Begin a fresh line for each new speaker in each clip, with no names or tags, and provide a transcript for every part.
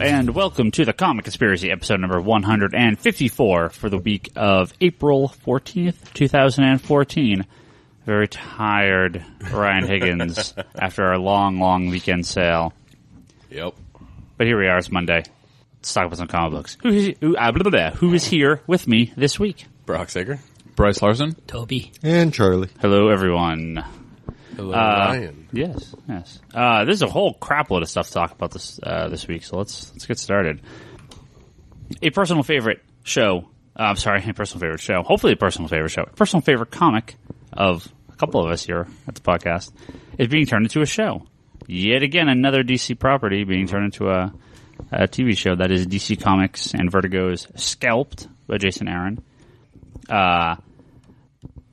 and welcome to the Comic Conspiracy, episode number 154 for the week of April 14th, 2014. Very tired Ryan Higgins after our long weekend sale.
Yep.
But here we are, it's Monday. Let's talk about some comic books. Who is here with me this week?
Brock Sager.
Bryce Larson.
Toby.
And Charlie.
Hello, everyone.
Hello, Ryan.
Yes. There's a whole crap load of stuff to talk about this week, so let's get started. A personal favorite show. A personal favorite show. Hopefully a personal favorite show. A personal favorite comic of a couple of us here at the podcast is being turned into a show. Yet again, another DC property being turned into a TV show. That is DC Comics and Vertigo's Scalped by Jason Aaron.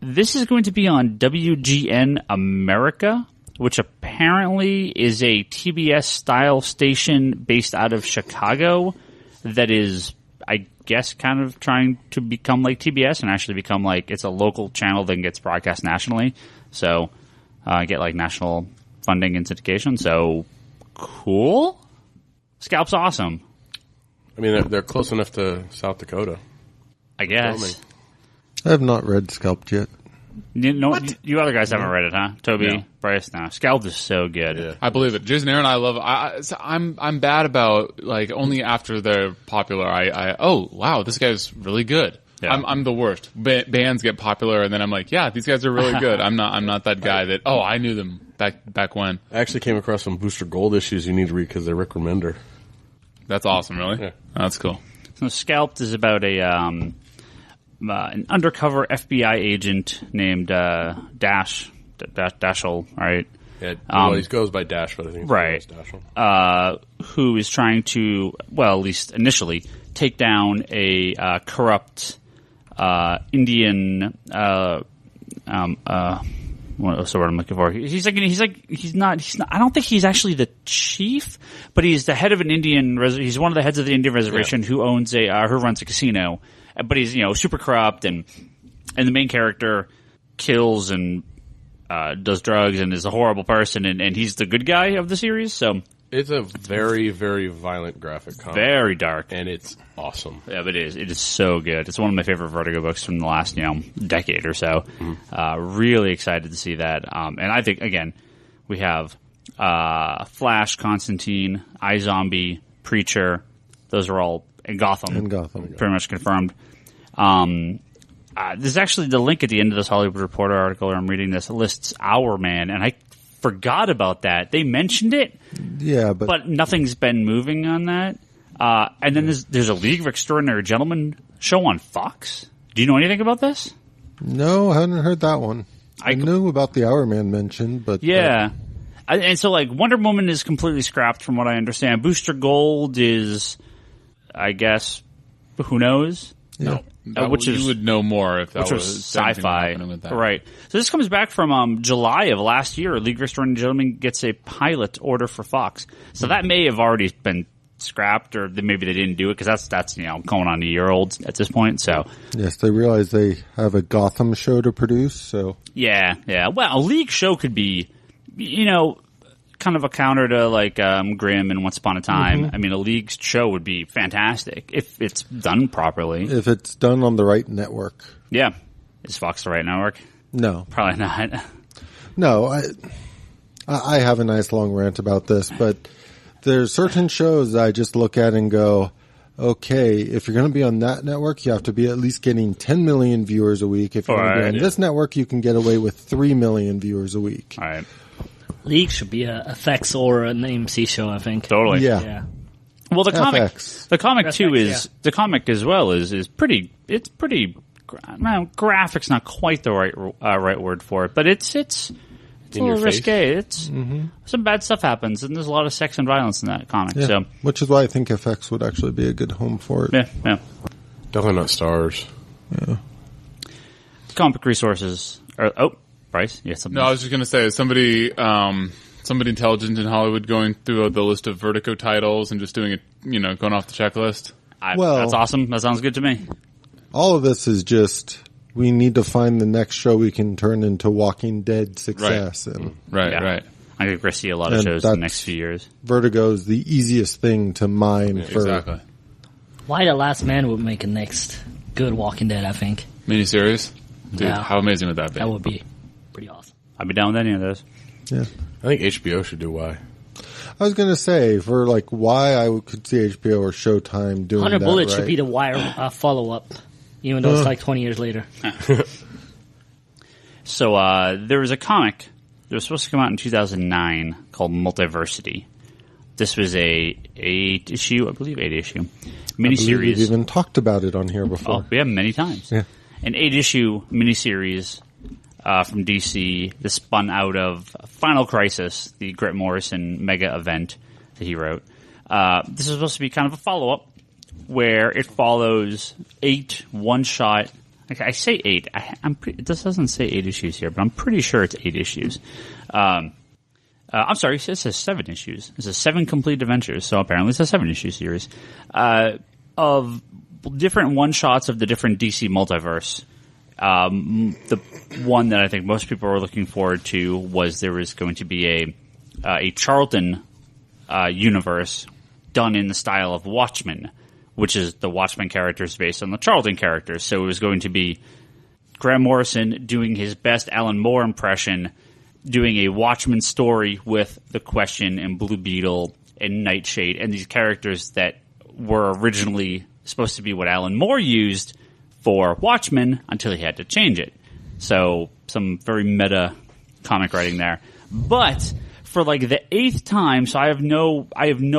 This is going to be on WGN America, which apparently is a TBS-style station based out of Chicago that is, I guess, kind of trying to become like TBS and actually become like it's a local channel that gets broadcast nationally. So get like national funding and syndication. So cool. Scalp's awesome.
I mean, they're close enough to South Dakota.
I guess.
Filming.
I have not read Scalped yet.
You other guys haven't read it, huh? Toby,
No.
Bryce, no. Scalped is so good.
Yeah.
I believe it. Jason Aaron, I love. I'm bad about like only after they're popular. Oh wow, this guy's really good.
Yeah.
I'm the worst. Bands get popular, and then I'm like, yeah, these guys are really good. I'm not that guy that. Oh, I knew them back when.
I actually came across some Booster Gold issues you need to read because they're Rick Remender.
That's awesome. Really,
Yeah.
Oh, that's cool.
So Scalped is about an undercover FBI agent named Dashel, right?
Yeah, he goes by Dash, but I think
Right.
it's Dashel.
Who is trying to, well, at least initially, take down a corrupt Indian. What's the word I'm looking for? He's not. I don't think he's actually the chief, but he's the head of an Indian. He's one of the heads of the Indian reservation who owns who runs a casino. But he's super corrupt, and the main character kills and does drugs and is a horrible person, and he's the good guy of the series. So
It's a very, very violent graphic comic.
very dark,
And it's awesome.
yeah, but it is so good. It's one of my favorite Vertigo books from the last decade or so. Really excited to see that. And I think again we have Flash, Constantine, iZombie, Preacher. Those are all in Gotham. Pretty much confirmed. There's actually the link at the end of this Hollywood Reporter article where I'm reading this. It lists Our Man, and I forgot about that. They mentioned it,
Yeah,
but nothing's been moving on that. And then there's a League of Extraordinary Gentlemen show on Fox. Do you know anything about this?
no, I hadn't heard that one. I knew about the Hour Man mentioned, but
Yeah. And so, like, Wonder Woman is completely scrapped from what I understand. Booster Gold is, I guess, who knows?
yeah.
You would know more if that
Which was
anything
sci-fi.
happening with that.
Right. So this comes back from July of last year. League of Extraordinary Gentlemen gets a pilot order for Fox. So that may have already been scrapped, or maybe they didn't do it, because that's going on a year old at this point. So
Yes, they realize they have a Gotham show to produce, so
yeah. Well, a League show could be, kind of a counter to like Grimm and Once Upon a Time. I mean, a League show would be fantastic if it's done properly.
if it's done on the right network.
Yeah. Is Fox the right network?
No.
Probably not.
No, I have a nice long rant about this, but there's certain shows that I just look at and go, okay, if you're going to be on that network, you have to be at least getting 10 million viewers a week. If you're going to be on this network, you can get away with 3 million viewers a week.
All right.
League should be a FX or an AMC show, I think.
Totally.
Yeah.
Well, the
FX.
comic too
FX,
is the comic as well is pretty. It's pretty. Graphic's not quite the right word for it, but it's a
In your
little
face?
risque. It's some bad stuff happens, and there's a lot of sex and violence in that comic.
Yeah,
So
which is why I think FX would actually be a good home for it.
yeah.
Definitely not Stars.
Yeah.
Comic resources. Bryce, you had something?
No, I was just gonna say somebody intelligent in Hollywood going through the list of Vertigo titles and just doing it, going off the checklist.
Well-
That's awesome. That sounds good to me.
All of this is just, we need to find the next show we can turn into Walking Dead success. And
Right,
Yeah.
right.
I think we're going to see a lot of shows in the next few years.
Vertigo's the easiest thing to mine for.
Exactly.
Why the Last Man would make a next good Walking Dead, I think.
Miniseries? Dude,
Yeah.
how amazing would that be?
That would be pretty awesome.
I'd be down with any of those.
Yeah.
I think HBO should do why.
I was going to say, for like why I could see HBO or Showtime doing
100
that,
Bullets
right?
should be the Wire follow-up, even though it's like 20 years later.
So there was a comic that was supposed to come out in 2009 called Multiversity. This was a 8-issue
I believe
miniseries.
we've even talked about it on here before.
Oh, we have many times.
Yeah.
An 8-issue miniseries from DC that spun out of Final Crisis, the Grant Morrison mega event that he wrote. This is supposed to be kind of a follow-up where it follows 8 one-shot. Okay, I say 8. This doesn't say 8 issues here, but I'm pretty sure it's 8 issues. I'm sorry, it says 7 issues. It says 7 complete adventures, so apparently it's a 7-issue series of different one-shots of the different DC multiverse. The one that I think most people were looking forward to was there was going to be a Charlton universe done in the style of Watchmen, which is the Watchmen characters based on the Charlton characters. So it was going to be Grant Morrison doing his best Alan Moore impression, doing a Watchmen story with the Question and Blue Beetle and Nightshade and these characters that were originally supposed to be what Alan Moore used for Watchmen until he had to change it. So some very meta comic writing there. But for like the 8th time, so I have no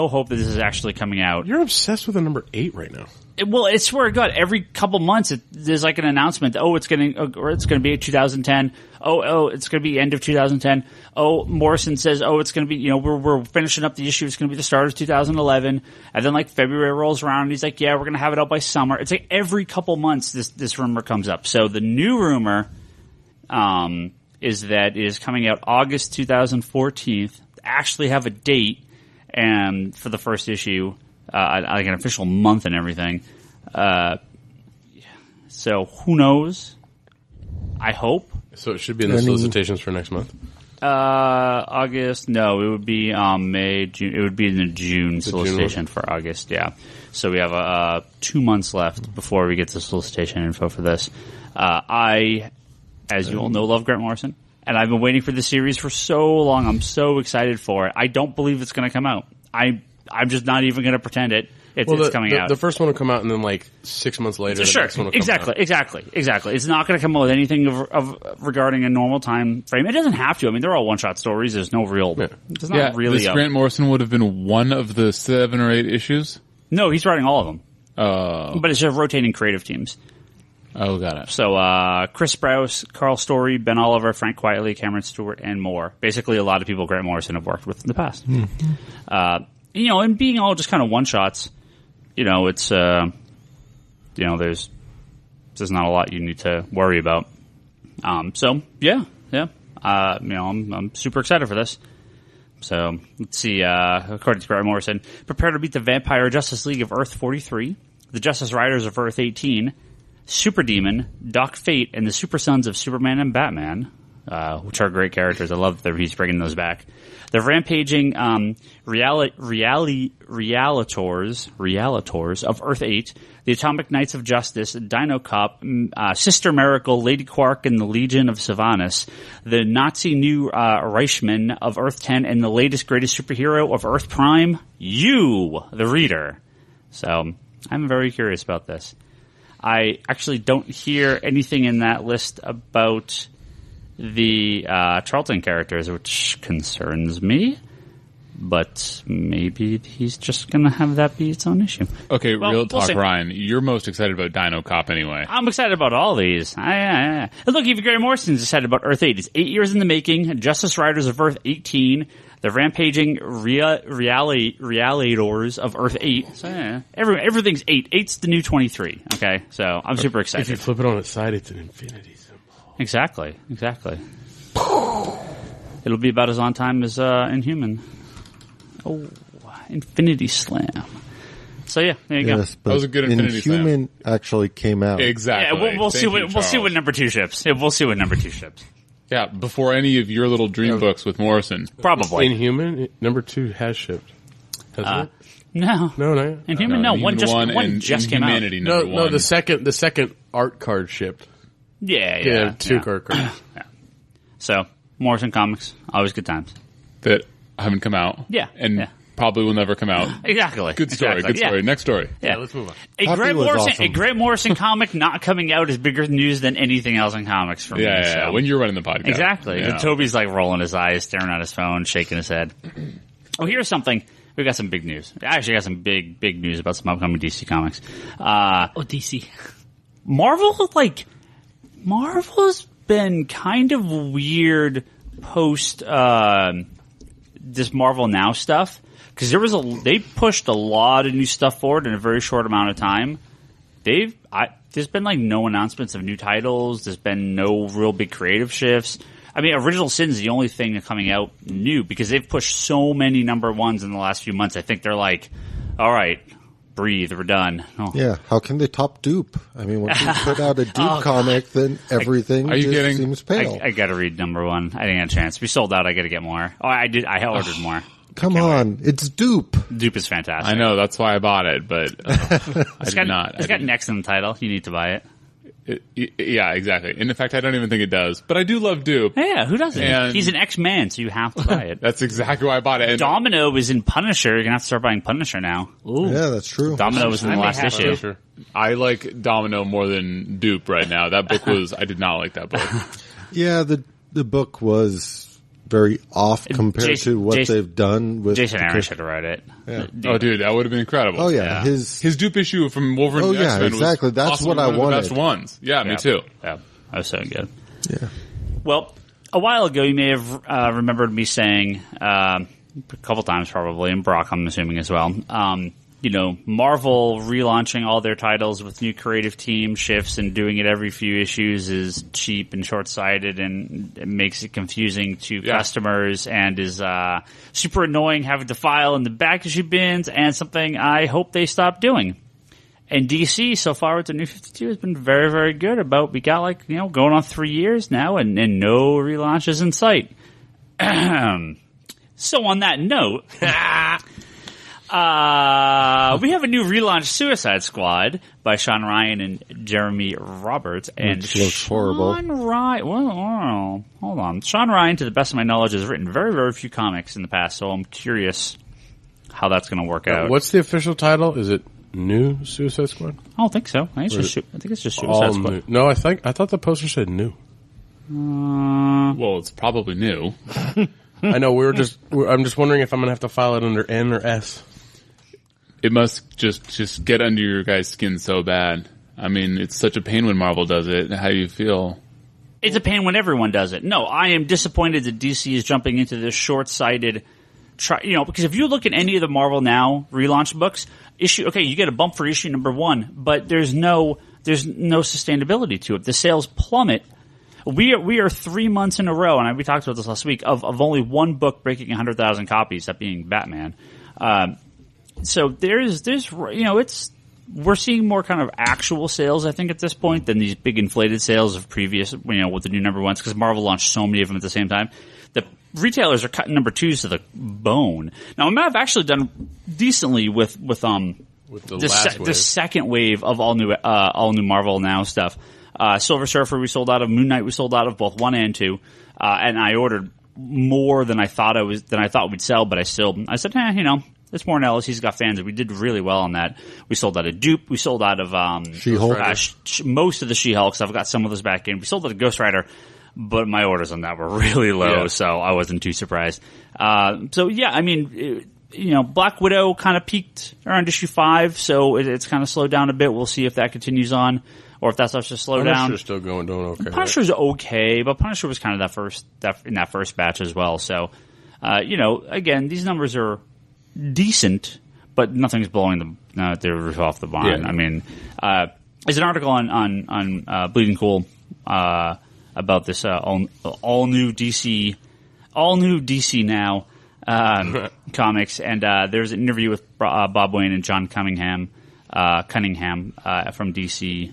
hope that this is actually coming out.
You're obsessed with the number 8 right now.
Well, I swear to God, every couple months there's like an announcement. Oh, it's going to be 2010. Oh, it's going to be end of 2010. Oh, Morrison says, oh, it's going to be, we're finishing up the issue. It's going to be the start of 2011. And then like February rolls around and he's like, yeah, we're going to have it out by summer. It's like every couple months this rumor comes up. So the new rumor is that it is coming out August 2014. Actually have a date and for the first issue. Like an official month and everything. So who knows? I hope.
So it should be in the solicitations for next month.
August? No, it would be May, June. It would be in the June solicitation for August. Yeah. So we have 2 months left before we get the solicitation info for this. I, as you all know, love Grant Morrison, and I've been waiting for this series for so long. I'm so excited for it. I don't believe it's going to come out. I'm just not even going to pretend it's coming out.
The first one will come out, and then like 6 months later, the next one will come out.
Exactly. It's not going to come out with anything of regarding a normal time frame. It doesn't have to. I mean, they're all one-shot stories. There's no real.
Yeah.
There's not really.
This Grant Morrison would have been one of the 7 or 8 issues.
No, he's writing all of them.
Oh,
But it's just rotating creative teams.
oh, got it.
So Chris Sprouse, Carl Story, Ben Oliver, Frank Quitely, Cameron Stewart, and more. Basically, a lot of people Grant Morrison have worked with in the past. Mm-hmm. And being all just kind of one shots, it's there's not a lot you need to worry about. I'm super excited for this. So let's see. According to Grant Morrison, prepare to beat the Vampire Justice League of Earth 43, the Justice Riders of Earth 18, Super Demon, Doc Fate, and the Super Sons of Superman and Batman, which are great characters. I love that he's bringing those back. The rampaging realitors of Earth 8, the Atomic Knights of Justice, Dino Cop, Sister Miracle, Lady Quark, and the Legion of Sylvanas, the Nazi New Reichman of Earth 10, and the latest greatest superhero of Earth Prime, you, the reader. So I'm very curious about this. I actually don't hear anything in that list about the Charlton characters, which concerns me. But maybe he's just going to have that be its own issue.
Okay,
Well,
real talk,
we'll see.
Ryan. You're most excited about Dino Cop anyway.
I'm excited about all these. And look, even Grant Morrison's excited about Earth 8. It's 8 years in the making. Justice Riders of Earth 18. The rampaging realitors of Earth 8. So, everything's 8. 8's the new 23. Okay, so I'm super
If you
excited.
flip it on its side, it's an infinity symbol.
Exactly. It'll be about as on time as Inhuman. Oh, Infinity Slam. So yeah, there you
Yes, but
That was a good Infinity Slam.
Inhuman actually came out.
go.
Exactly.
Yeah, we'll see
Thank you,
what
Charles.
number 2 ships. Yeah, we'll see what number 2 ships.
Yeah, before any of your little dream books with Morrison.
Probably.
Inhuman number 2 has shipped. Hasn't it?
No.
No, not yet.
Inhuman, no. One
and
just came out.
Humanity
No,
number 1.
the second art card shipped.
Yeah.
2 card cards.
So, Morrison Comics, always good times.
that haven't come out.
Yeah,
And
yeah.
probably will never come out.
Exactly.
Good story.
Exactly.
Good story.
Yeah.
Next story.
Yeah.
Let's move on.
A
Happy
Grant
was
Morrison,
awesome.
a Grant Morrison comic not coming out is bigger news than anything else in comics for me.
Yeah,
so.
when you're running the podcast.
Exactly.
Yeah.
And Toby's like rolling his eyes, staring at his phone, shaking his head. Oh, here's something. We got some big news. I actually got some big news about some upcoming DC comics.
DC.
Marvel's been kind of weird post this Marvel Now stuff because they pushed a lot of new stuff forward in a very short amount of time. There's been like no announcements of new titles. There's been no real big creative shifts. I mean, Original Sin's the only thing coming out new because they've pushed so many number ones in the last few months. I think they're like, all right, breathe, we're done. Oh.
Yeah, how can they top Dupe? I mean, once you put out a Dupe comic, then everything
Are you
just
kidding?
seems pale.
I got to read number one. I didn't get a chance. We sold out. I got to get more. Oh, I did. I ordered more.
Come on, it's Dupe.
Dupe is fantastic.
I know, that's why I bought it, but I
It's
did not.
It's got next in the title. You need to buy it.
Yeah, exactly. And in fact, I don't even think it does. But I do love Dupe.
Yeah, who doesn't?
And-
He's an X-Man, so you have to buy it.
That's exactly why I bought it. And
Domino is in Punisher. You're going to have to start buying Punisher now.
Ooh.
Yeah, that's true.
Domino was in the last issue.
Sure.
I like Domino more than Dupe right now. That book I did not like that book.
Yeah, the book was very off compared
Jason-
to what
Jason-
they've done with
Jason Aaron should have read it.
Yeah.
Oh, dude, that would have been incredible.
Oh yeah,
Yeah.
his
Dupe issue from Wolverine
Oh,
and
yeah,
X-Men
exactly.
was
That's
possibly
what I
one of the
wanted.
best ones. Yeah, me
Yeah.
too.
Yeah, that was so good.
yeah.
Well, a while ago, you may have remembered me saying a couple times probably, and Brock, I'm assuming as well. Marvel relaunching all their titles with new creative team shifts and doing it every few issues is cheap and short-sighted, and it makes it confusing to customers and is super annoying having to file in the back issue bins, and something I hope they stop doing. And DC, so far with the New 52, has been very, very good about, we got going on 3 years now and no relaunches in sight. So on that note, we have a new relaunch, Suicide Squad, by Sean Ryan and Jeremy Roberts. And
Which looks horrible.
Sean Ryan, well, hold on. Sean Ryan, to the best of my knowledge, has written very, very few comics in the past, so I'm curious how that's going to work out.
What's the official title? Is it New Suicide Squad?
I don't think so. I think it's just Suicide
All
Squad.
new. No, I thought the poster said New.
Well, it's probably new.
I know. I'm just wondering if I'm gonna have to file it under N or S.
It must just get under your guys' skin so bad. I mean, it's such a pain when Marvel does it. How do you feel?
It's a pain when everyone does it. No, I am disappointed that DC is jumping into this short-sighted, because if you look at any of the Marvel Now relaunch books, you get a bump for issue number 1, but there's no sustainability to it. The sales plummet. We are 3 months in a row, and we talked about this last week, of only one book breaking 100,000 copies, that being Batman. So we're seeing more kind of actual sales, I think, at this point than these big inflated sales of previous, with the new number ones, because Marvel launched so many of them at the same time. The retailers are cutting number 2s to the bone. Now, I've actually done decently with
the last wave.
the second wave of all new Marvel Now stuff. Silver Surfer we sold out of, Moon Knight we sold out of, both 1 and 2, and I ordered more than I thought we'd sell, but I said, it's more than Ellis. He's got fans. We did really well on that. We sold out of Dupe. We sold out of
She-Hulk.
Most of the She-Hulks. I've got some of those back in. We sold out of Ghost Rider, but my orders on that were really low, so I wasn't too surprised. Black Widow kind of peaked around issue 5, so it's kind of slowed down a bit. We'll see if that continues on, or if that starts to slow down.
Punisher's still doing okay.
Punisher's okay, but Punisher was kind of in that first batch as well. So, again, these numbers are decent, but nothing's blowing their roof off the barn.
Yeah.
I mean, there's an article on Bleeding Cool about this all new DC Now comics, and there's an interview with Bob Wayne and John Cunningham from DC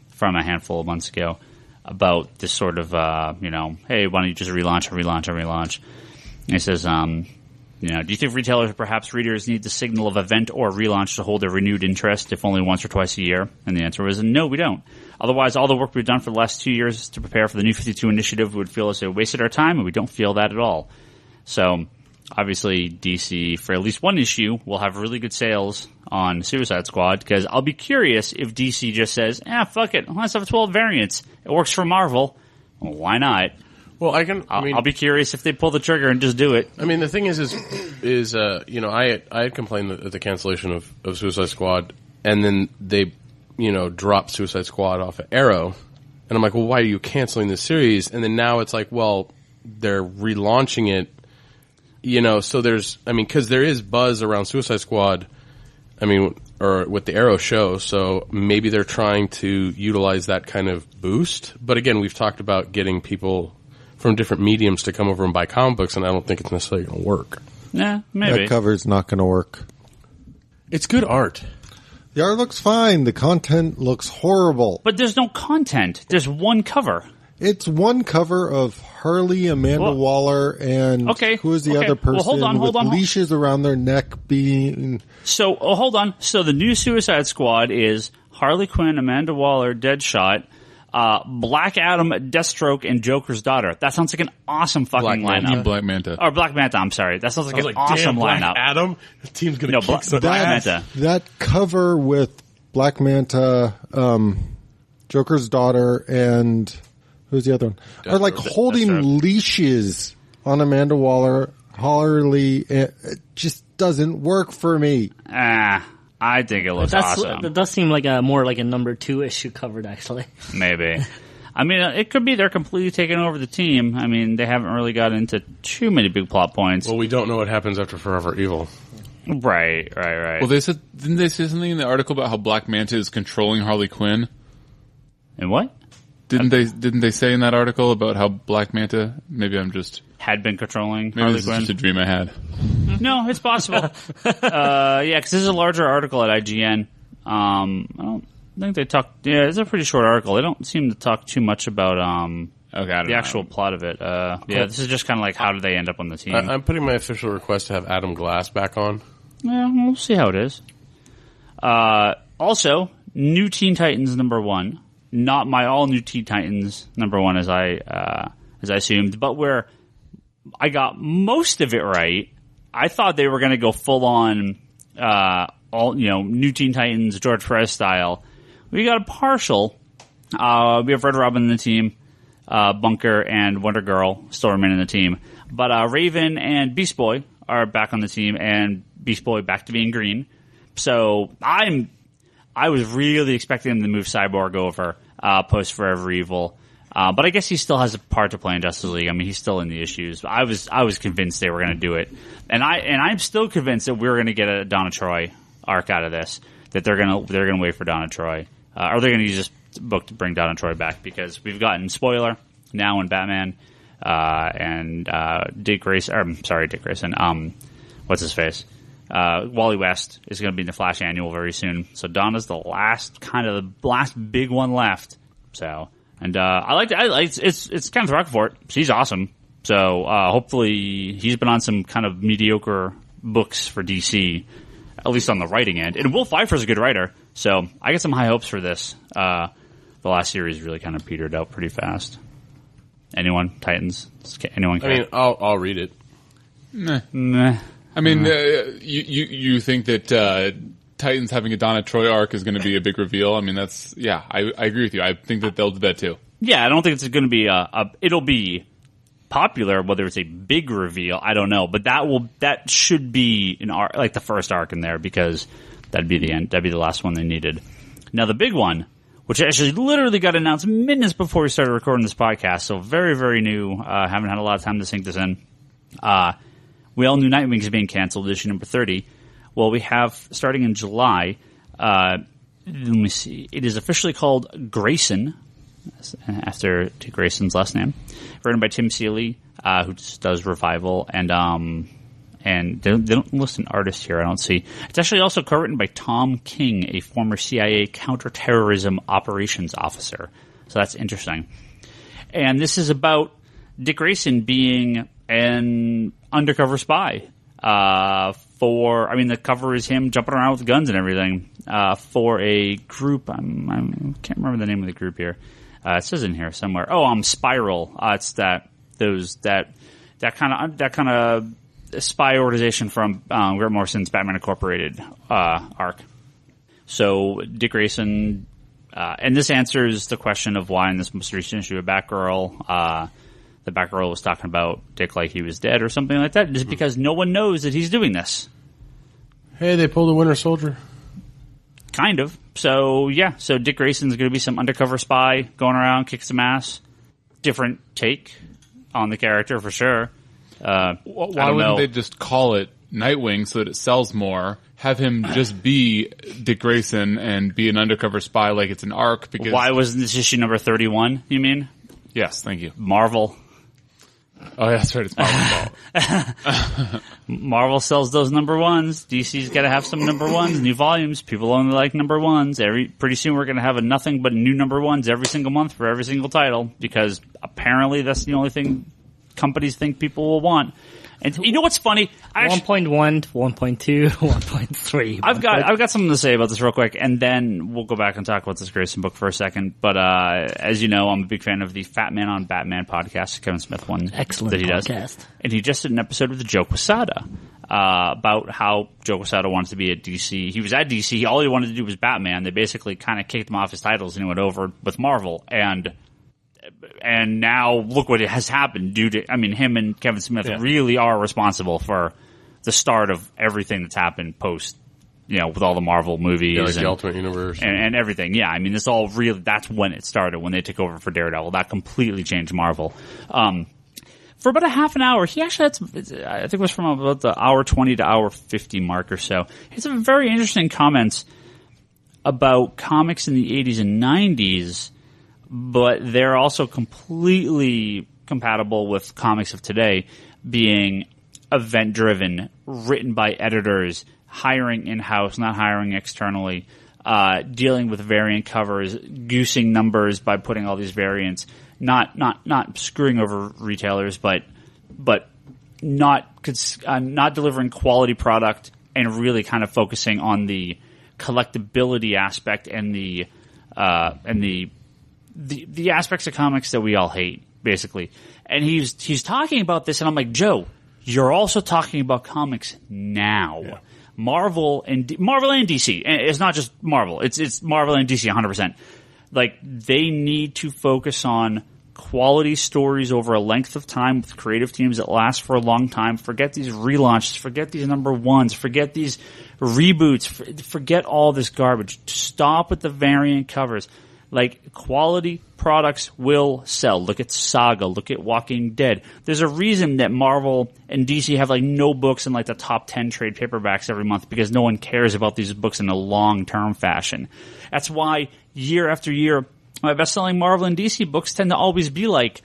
from a handful of months ago. about this sort of, hey, why don't you just relaunch? And he says, do you think retailers or perhaps readers need the signal of event or relaunch to hold a renewed interest, if only once or twice a year? And the answer was, no, we don't. Otherwise, all the work we've done for the last 2 years to prepare for the New 52 initiative would feel as though it wasted our time, and we don't feel that at all. So, obviously, DC, for at least one issue, will have really good sales on Suicide Squad, because I'll be curious if DC just says, fuck it, let's have 12 variants. It works for Marvel. Well, why not?
Well,
I'll be curious if they pull the trigger and just do it.
I mean, the thing is I had complained at the cancellation of Suicide Squad, and then they, dropped Suicide Squad off of Arrow, and I'm like, well, why are you canceling this series? And then now it's like, well, they're relaunching it, so because there is buzz around Suicide Squad, or with the Arrow show, so maybe they're trying to utilize that kind of boost. But again, we've talked about getting people from different mediums to come over and buy comic books, and I don't think it's necessarily going to work.
Yeah, maybe.
That cover's not going to work.
It's good art.
The art looks fine. The content looks horrible.
But there's no content. There's one cover.
It's one cover of Harley, Amanda Waller, and who is the other person with leashes around their neck being...
So, hold on. So the new Suicide Squad is Harley Quinn, Amanda Waller, Deadshot, Black Adam, Deathstroke, and Joker's daughter. That sounds like an awesome fucking lineup.
Black Manta.
Or Black Manta, I'm sorry. That sounds like an awesome
Black
lineup.
Adam? The team's going to kick some
Black
ass.
Manta.
That cover with Black Manta, Joker's daughter, and... who's the other one? Are like holding leashes on Amanda Waller, Harley. It just doesn't work for me.
I think it looks awesome.
That does seem like more like a number 2 issue covered, actually.
Maybe. It could be they're completely taking over the team. They haven't really got into too many big plot points.
Well, we don't know what happens after Forever Evil.
Right.
Well, didn't they say something in the article about how Black Manta is controlling Harley Quinn?
And what?
Didn't they say in that article about how Black Manta, maybe I'm just...
had been controlling
maybe
Harley
this
Quinn?
is just a dream I had.
No, it's possible. Because this is a larger article at IGN. I don't think they talk... Yeah, it's a pretty short article. They don't seem to talk too much about the actual plot of it. Yeah, this is just kind of like how did they end up on the team.
I'm putting my official request to have Adam Glass back on.
Yeah, we'll see how it is. Also, new Teen Titans #1. Not my all new Teen Titans #1 as I assumed, but where I got most of it right. I thought they were going to go full on, new Teen Titans George Perez style. We got a partial. We have Red Robin in the team, Bunker and Wonder Girl still remain in the team, but Raven and Beast Boy are back on the team, and Beast Boy back to being green. So I was really expecting them to move Cyborg over. Post Forever Evil, but I guess he still has a part to play in Justice League. He's still in the issues. I was convinced they were going to do it, and I'm still convinced that we're going to get a Donna Troy arc out of this. That they're going to wait for Donna Troy, or they're going to use this book to bring Donna Troy back, because we've gotten spoiler now in Batman and Dick Grayson. What's his face? Wally West is going to be in the Flash annual very soon. So Donna's the last big one left. So, and it's Kenneth Rockfort. He's awesome. So hopefully he's been on some kind of mediocre books for DC, at least on the writing end. And Will Pfeiffer's a good writer. So I get some high hopes for this. The last series really kind of petered out pretty fast. Anyone? Titans? Anyone care?
I'll read it.
Meh.
You think that Titans having a Donna Troy arc is going to be a big reveal? I agree with you. I think that they'll do that too.
Yeah, I don't think it's going to be it'll be popular. Whether it's a big reveal, I don't know. But that should be an arc, like the first arc in there, because that'd be the end. That'd be the last one they needed. Now the big one, which actually literally got announced minutes before we started recording this podcast, so very, very new. Haven't had a lot of time to sink this in. We all knew Nightwing is being canceled, issue number 30. Well, we have, starting in July, let me see, it is officially called Grayson, after Dick Grayson's last name, written by Tim Seeley, who just does Revival, and they don't list an artist here, I don't see. It's actually also co-written by Tom King, a former CIA counterterrorism operations officer. So that's interesting. And this is about Dick Grayson being an undercover spy the cover is him jumping around with guns and everything for a group. I can't remember the name of the group here. It says in here somewhere. Spiral. It's that kind of spy organization from Grant Morrison's Batman Incorporated arc. So Dick Grayson, and this answers the question of why in this most recent issue of Batgirl, the Batgirl was talking about Dick like he was dead or something like that, just because no one knows that he's doing this.
Hey, they pulled a Winter Soldier.
Kind of. So, yeah. So Dick Grayson's going to be some undercover spy going around, kicking some ass. Different take on the character, for sure.
Why wouldn't they just call it Nightwing so that it sells more? Have him just be Dick Grayson and be an undercover spy like it's an arc? Because
why wasn't this issue number 31, you mean?
Yes, thank you.
Marvel.
Oh, yeah, that's right. It's Marvel's fault.
Marvel sells those number ones. DC's got to have some number ones, new volumes. People only like number ones. Pretty soon we're going to have nothing but new number ones every single month for every single title, because apparently that's the only thing companies think people will want. And you know what's funny?
1.1, 1.2, 1.3.
I've got something to say about this real quick, and then we'll go back and talk about this Grayson book for a second. But as you know, I'm a big fan of the Fat Man on Batman podcast, Kevin Smith one.
Excellent
that he
podcast.
does. And he just did an episode with Joe Quesada about how Joe Quesada wants to be at DC. He was at DC. All he wanted to do was Batman. They basically kind of kicked him off his titles, and he went over with Marvel. And now look what has happened due to, him and Kevin Smith really are responsible for the start of everything that's happened post, with all the Marvel movies.
Like the Ultimate Universe.
And everything. Yeah, this all really, that's when it started, when they took over for Daredevil. That completely changed Marvel. For about a half an hour, he actually had some, I think it was from about the hour 20 to hour 50 mark or so. He had some very interesting comments about comics in the 80s and 90s, but they're also completely compatible with comics of today, being event-driven, written by editors, hiring in-house, not hiring externally, dealing with variant covers, goosing numbers by putting all these variants, not screwing over retailers, but not delivering quality product, and really kind of focusing on the collectability aspect and the aspects of comics that we all hate, basically. And he's talking about this, and I'm like, Joe, you're also talking about comics now. Yeah. Marvel and DC. And it's not just Marvel. It's Marvel and DC 100%. Like, they need to focus on quality stories over a length of time with creative teams that last for a long time. Forget these relaunches. Forget these number ones. Forget these reboots. Forget all this garbage. Stop with the variant covers. Like, quality products will sell. Look at Saga. Look at Walking Dead. There's a reason that Marvel and DC have, no books in, the top 10 trade paperbacks every month, because no one cares about these books in a long-term fashion. That's why, year after year, my best-selling Marvel and DC books tend to always be like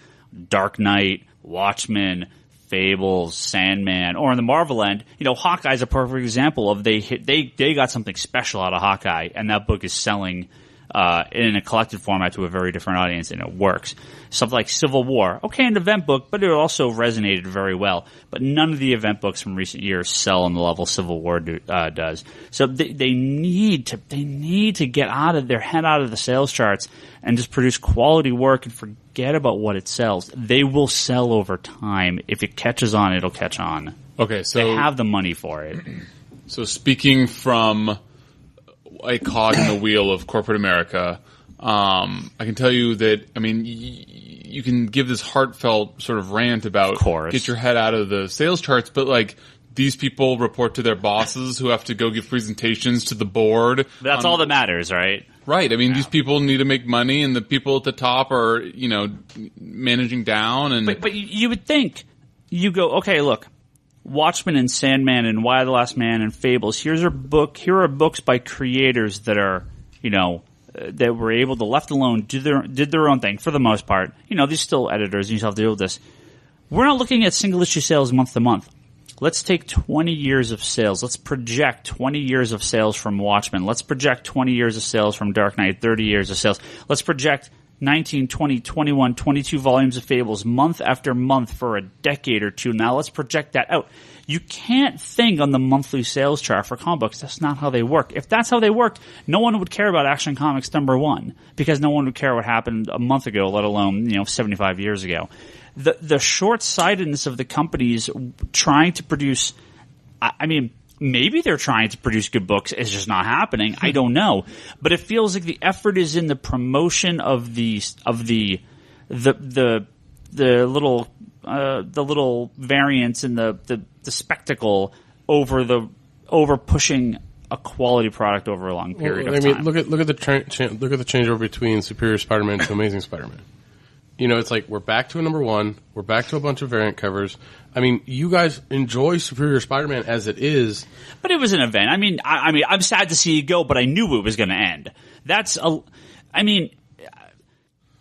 Dark Knight, Watchmen, Fables, Sandman, or on the Marvel end, Hawkeye's a perfect example of they got something special out of Hawkeye, and that book is selling in a collected format to a very different audience, and it works. Something like Civil War, okay, an event book, but it also resonated very well. But none of the event books from recent years sell on the level Civil War does. So they need to get their head out of the sales charts and just produce quality work and forget about what it sells. They will sell over time. If it catches on, it'll catch on.
Okay, so
they have the money for it.
So speaking from a cog in the wheel of corporate America, I can tell you that, you can give this heartfelt sort of rant about get your head out of the sales charts, but these people report to their bosses who have to go give presentations to the board.
That's all that matters, right?
Right. These people need to make money, and the people at the top are, managing down. And
But you would think, you go, okay, look, Watchmen and Sandman and Why the Last Man and Fables. Here are books by creators that are, that were able to, left alone, did their own thing for the most part. These still editors, and you still have to deal with this. We're not looking at single issue sales month to month. Let's take 20 years of sales. Let's project 20 years of sales from Watchmen. Let's project 20 years of sales from Dark Knight, 30 years of sales. Let's project 19, 20, 21, 22 volumes of Fables month after month for a decade or two. Now let's project that out. You can't think on the monthly sales chart for comic books. That's not how they work. If that's how they worked, no one would care about Action Comics #1 because no one would care what happened a month ago, let alone 75 years ago. The short-sightedness of the companies trying to produce, I mean, maybe they're trying to produce good books. It's just not happening. I don't know, but it feels like the effort is in the promotion of the little variants and the spectacle over pushing a quality product over a long period of time.
Look at the changeover between Superior Spider-Man to Amazing Spider-Man. It's like we're back to a #1. We're back to a bunch of variant covers. I mean, you guys enjoy Superior Spider-Man as it is,
but it was an event. I mean, I'm sad to see it go, but I knew it was going to end.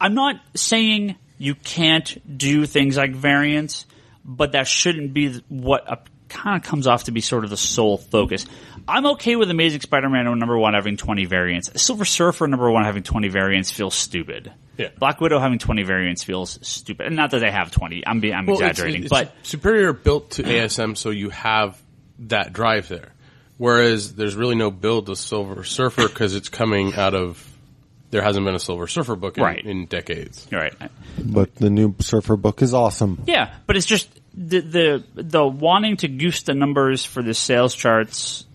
I'm not saying you can't do things like variants, but that shouldn't be what kind of comes off to be sort of the sole focus. I'm okay with Amazing Spider-Man #1 having 20 variants. Silver Surfer #1 having 20 variants feels stupid.
Yeah.
Black Widow having 20 variants feels stupid. And not that they have 20. I'm exaggerating. But
Superior built to ASM, so you have that drive there. Whereas there's really no build to Silver Surfer because it's coming out of... There hasn't been a Silver Surfer book in decades.
Right.
But the new Surfer book is awesome.
Yeah, but it's just the wanting to goose the numbers for the sales charts.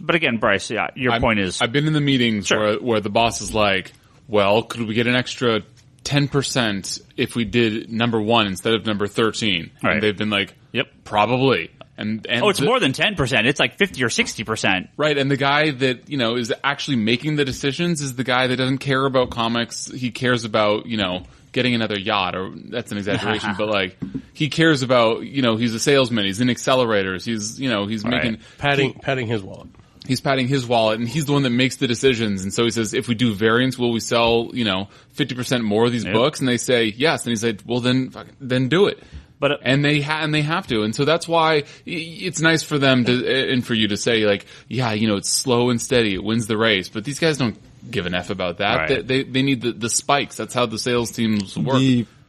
But again, Bryce, your point is...
I've been in the meetings where the boss is like, well, could we get an extra 10% if we did #1 instead of number 13?
Right.
And they've been like,
yep,
probably. And
it's more than 10%. It's like 50 or 60%.
Right, and the guy that, is actually making the decisions is the guy that doesn't care about comics. He cares about, getting another yacht, or that's an exaggeration, but like, he cares about, he's a salesman, he's in accelerators, he's making...
Padding his wallet.
He's patting his wallet, and he's the one that makes the decisions. And so he says, if we do variants, will we sell, 50% more of these books? And they say, yes. And he said, well, then do it.
But
and they have to. And so that's why it's nice for them to, and for you to say, like, yeah, it's slow and steady. It wins the race. But these guys don't give an F about that.
Right.
They need the spikes. That's how the sales teams work.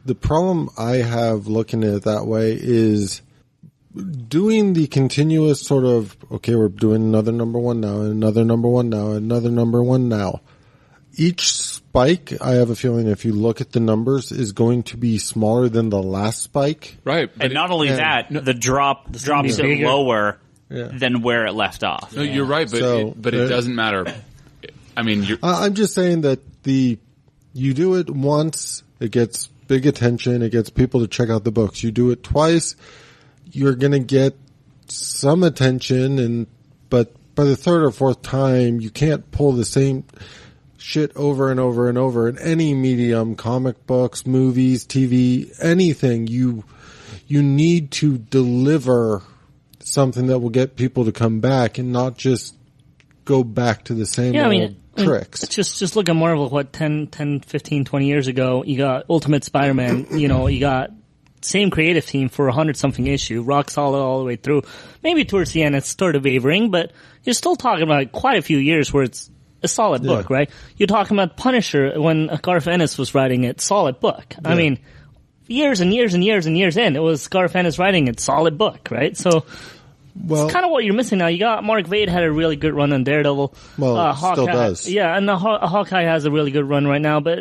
The problem I have looking at it that way is doing the continuous sort of, okay, we're doing another #1 now, another #1 now, another #1 now. Each spike, I have a feeling if you look at the numbers, is going to be smaller than the last spike.
Right.
And not only that, the drops it lower than where it left off.
No, you're right, but it doesn't matter. I mean,
I'm just saying that you do it once, it gets big attention, it gets people to check out the books. You do it twice, you're going to get some attention, but by the third or fourth time, you can't pull the same shit over and over and over in any medium, comic books, movies, TV, anything. You need to deliver something that will get people to come back and not just go back to the same old tricks.
Just look at Marvel, 10, 15, 20 years ago, you got Ultimate Spider-Man, you got same creative team for 100-something issue, rock solid all the way through. Maybe towards the end it's started wavering, but you're still talking about quite a few years where it's a solid book, right? You're talking about Punisher when Garth Ennis was writing it, solid book. Yeah. I mean, years and years and years and years in, it was Garth Ennis writing it, solid book, right? So it's kind of what you're missing now. You got Mark Waid had a really good run on Daredevil.
Well, still does.
Yeah, and Hawkeye has a really good run right now, but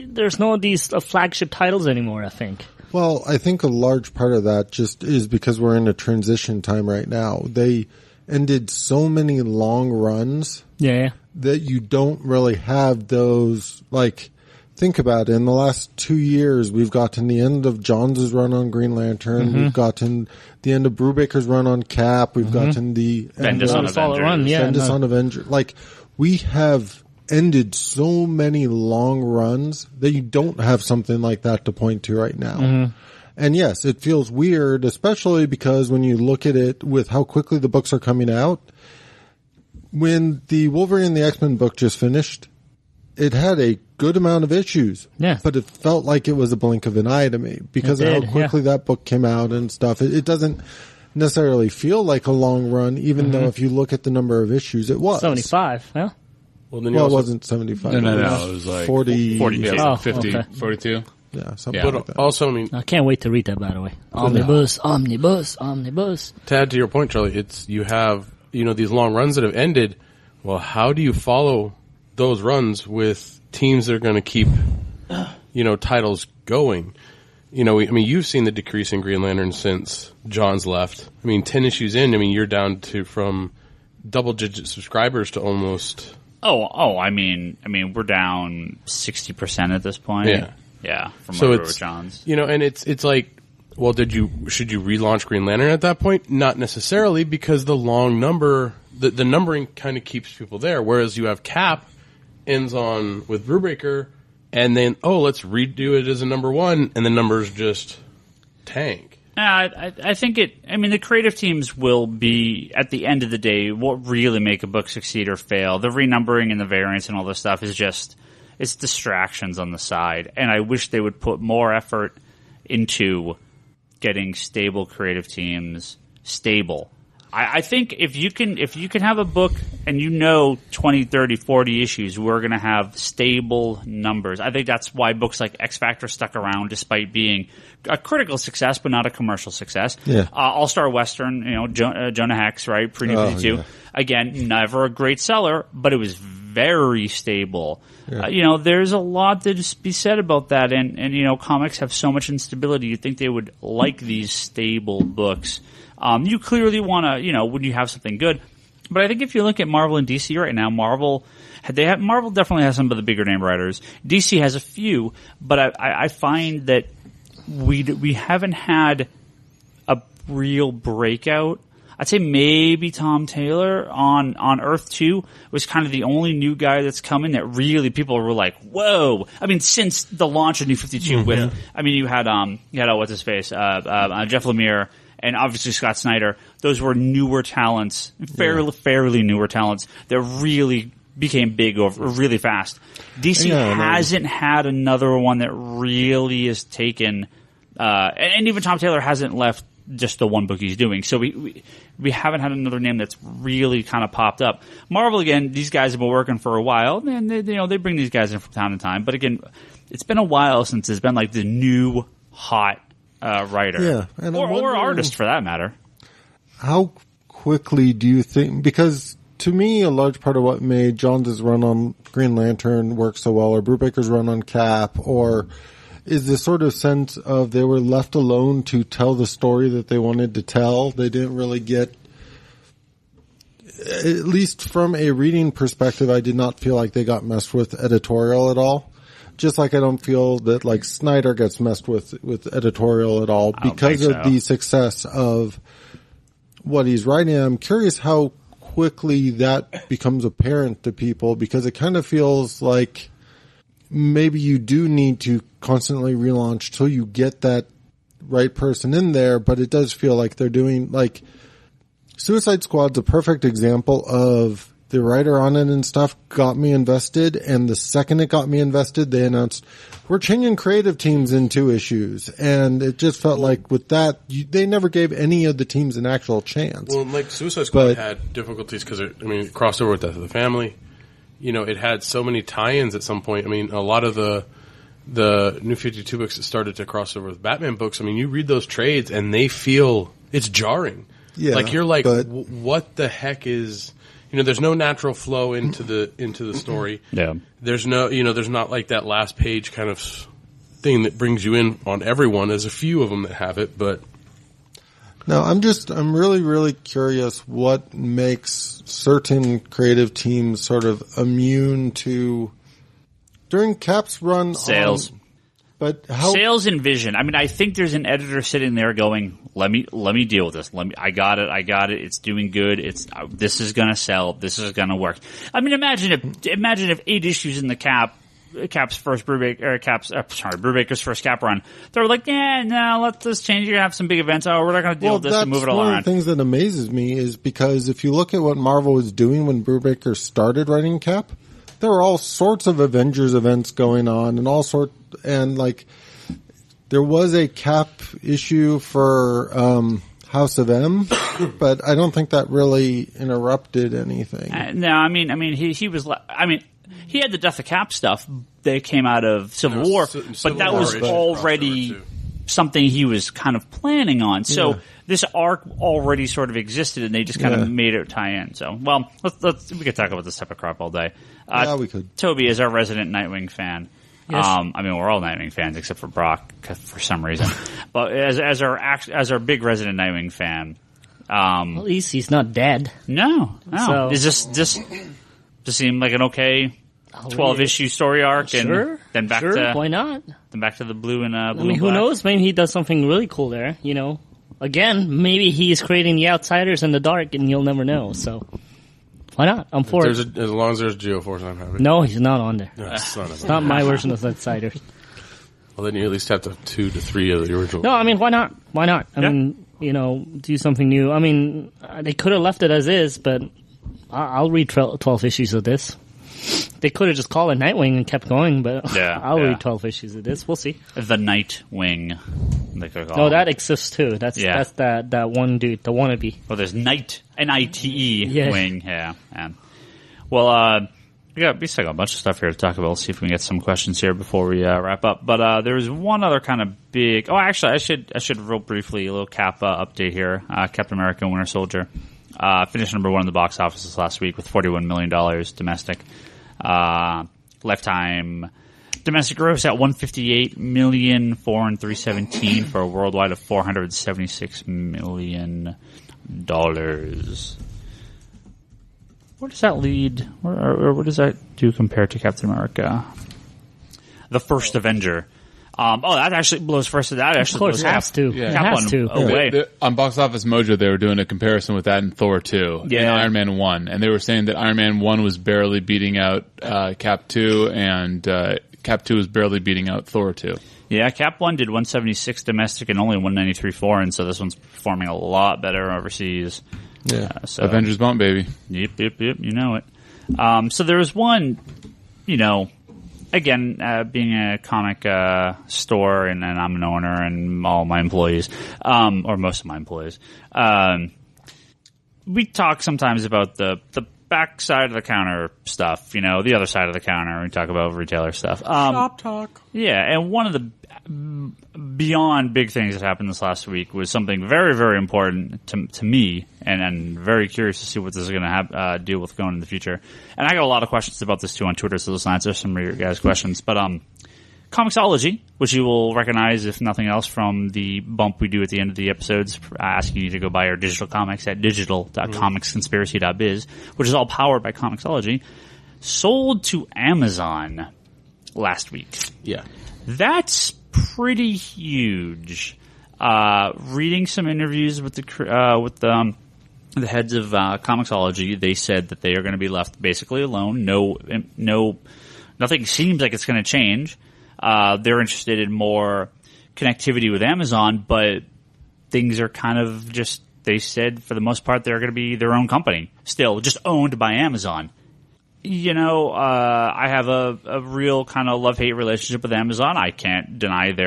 there's no these flagship titles anymore, I think.
Well, I think a large part of that just is because we're in a transition time right now. They ended so many long runs that you don't really have those, like, think about it. In the last 2 years, we've gotten the end of Johns' run on Green Lantern. We've gotten the end of Brubaker's run on Cap. We've gotten the
Bendis on Avengers.
Bendis on Avengers. Like, we have ended so many long runs that you don't have something like that to point to right now. And yes, it feels weird, especially because when you look at it with how quickly the books are coming out, when the Wolverine and the X-Men book just finished, it had a good amount of issues.
Yeah.
But it felt like it was a blink of an eye to me because of how quickly that book came out and stuff. It doesn't necessarily feel like a long run, even though if you look at the number of issues, it was.
75, yeah.
Well, then
Well, it wasn't 75.
No. It was like
40.
40.
Yeah,
Oh,
50,
okay.
42.
Yeah, something
Yeah.
like that.
Also, I mean,
I can't wait to read that, by the way. Omnibus, omnibus, omnibus.
to add to your point, Charlie, you have these long runs that have ended. Well, how do you follow those runs with teams that are going to keep titles going? You've seen the decrease in Green Lantern since John's left. 10 issues in, you're down to from double-digit subscribers to almost.
I mean, we're down 60% at this point. Yeah, from
So
where we were
it's
John's.
and it's like, well, should you relaunch Green Lantern at that point? Not necessarily, because the long number, the numbering kind of keeps people there. Whereas you have Cap ends on with Brubaker, and then let's redo it as a number one, and the numbers just tank.
I think the creative teams will be, at the end of the day, what really make a book succeed or fail. The renumbering and the variants and all this stuff is just, it's distractions on the side. And I wish they would put more effort into getting stable creative teams stable. I think if you can have a book and 20, 30, 40 issues, we're going to have stable numbers. I think that's why books like X Factor stuck around despite being a critical success, but not a commercial success.
Yeah.
All-Star Western, Jonah Hex, right? Pre-New 52.
Yeah.
Again, never a great seller, but it was very stable. Yeah. There's a lot to just be said about that. And comics have so much instability. You'd think they would like these stable books. You clearly want to, when you have something good. But I think if you look at Marvel and DC right now, Marvel definitely has some of the bigger name writers. DC has a few, but I find that we haven't had a real breakout. I'd say maybe Tom Taylor on Earth 2 was kind of the only new guy that's coming that really people were like, whoa. Since the launch of New 52 with, you had what's his face, Jeff Lemire, and obviously Scott Snyder. Those were newer talents, fairly newer talents that really became big really fast. DC hasn't had another one that really has taken, and even Tom Taylor hasn't left just the one book he's doing. So we haven't had another name that's really kind of popped up. Marvel, again, these guys have been working for a while, and they bring these guys in from time to time. But again, it's been a while since there's been like the new hot writer,
and
or artist for that matter.
How quickly do you think? Because to me, a large part of what made Johns' run on Green Lantern work so well, or Brubaker's run on Cap, or is this sort of sense of they were left alone to tell the story that they wanted to tell. They didn't really get, at least from a reading perspective, I did not feel like they got messed with editorial at all. Just like I don't feel that like Snyder gets messed with editorial at all because of the success of what he's writing. I'm curious how quickly that becomes apparent to people, because it kind of feels like maybe you do need to constantly relaunch till you get that right person in there, but it does feel like they're doing, like, Suicide Squad's a perfect example of the writer on it and stuff got me invested, and the second it got me invested, they announced, we're changing creative teams in 2 issues, and it just felt like with that, they never gave any of the teams an actual chance.
Well, like Suicide Squad had difficulties because it crossed over with Death of the Family. It had so many tie-ins at some point. A lot of the New 52 books that started to cross over with Batman books, you read those trades and they feel, it's jarring.
Yeah,
like you're like, what the heck is, there's no natural flow into the story. Yeah. There's no, there's not like that last page kind of thing that brings you in on everyone. There's a few of them that have it, but.
No, I'm really, really curious what makes certain creative teams sort of immune to, during Cap's run,
sales.
But how
sales and vision. I think there's an editor sitting there going, "Let me deal with this. I got it. It's doing good. This is gonna sell. This is gonna work." Imagine if 8 issues in the Cap's first Brubaker's first Cap run, they were like, "Yeah, no, let's just change. You're gonna have some big events. Oh, we're not gonna deal with this and move it all around."
One of the things that amazes me is because if you look at what Marvel was doing when Brubaker started writing Cap, there were all sorts of Avengers events going on, and like there was a Cap issue for House of M, but I don't think that really interrupted anything.
No, I mean, he was. He had the Death of Cap stuff that came out of Civil War, but that was already something he was kind of planning on. So this arc already sort of existed, and they just kind of made it tie in. So, well, we could talk about this type of crap all day.
Yeah, we could.
Toby is our resident Nightwing fan.
Yes.
We're all Nightwing fans except for Brock for some reason. But as our big resident Nightwing fan,
At least he's not dead.
no.
So-
Is this just seem like an okay 12-issue story arc,
Sure.
and then back
Sure,
to
why not?
the blue and blue.
I mean,
and
who
black?
knows? Maybe he does something really cool there, you know. Again, maybe he's creating the outsiders in the dark, and you'll never know. So, why not? I'm for it.
As long as there's Geoforce, I'm happy.
No, he's not on there.
No, son of
It's
a-
not my version of outsiders.
Well, then you at least have 2 to 3 of the original.
No, I mean, why not? Why not? I
Yeah.
mean, do something new. I mean, they could have left it as is, but I'll read 12 issues of this. They could have just called it Nightwing and kept going, but I'll read 12 issues of this. We'll see.
The Nightwing. They could call
No,
it.
that exists too. That's that one dude, the wannabe.
Well, there's Night, N-I-T-E,
Yeah.
wing. Yeah. Well, we still got a bunch of stuff here to talk about. Let's see if we can get some questions here before we wrap up. But there's one other kind of big. Oh, actually, I should real briefly a little Cap update here. Captain America: Winter Soldier finished number 1 in the box offices last week with $41 million domestic. Lifetime domestic gross at $158,000,000, foreign $317 for a worldwide of $476 million. Where does that lead? Or what does that do compared to Captain America? The first Avenger. That actually blows first. That actually
Of course,
blows
it has to.
Yeah.
It
Cap
has
one
to.
away.
On Box Office Mojo, they were doing a comparison with that in Thor 2 and
Yeah.
Iron Man 1. And they were saying that Iron Man 1 was barely beating out Cap 2, and Cap 2 was barely beating out Thor 2.
Yeah, Cap 1 did 176 domestic and only 193 foreign, so this one's performing a lot better overseas.
Yeah.
So,
Avengers bump, baby.
Yep, you know it. So there was one, again, being a comic store, and I'm an owner, and all my employees, or most of my employees, we talk sometimes about the back side of the counter stuff, the other side of the counter. We talk about retailer stuff.
Shop talk.
Yeah, and one of the beyond big things that happened this last week was something very, very important to me, and very curious to see what this is going to deal with going in the future. And I got a lot of questions about this too on Twitter, so let's answer some of your guys' questions. But Comixology, which you will recognize if nothing else from the bump we do at the end of the episodes, asking you to go buy our digital comics at digital.comicsconspiracy.biz, which is all powered by Comixology, sold to Amazon last week.
Yeah.
That's pretty huge. Reading some interviews with the heads of Comixology, they said that they are going to be left basically alone. Nothing seems like it's going to change. They're interested in more connectivity with Amazon, but things are kind of just. They said for the most part they're going to be their own company, still just owned by Amazon. I have a real kind of love-hate relationship with Amazon. I can't deny they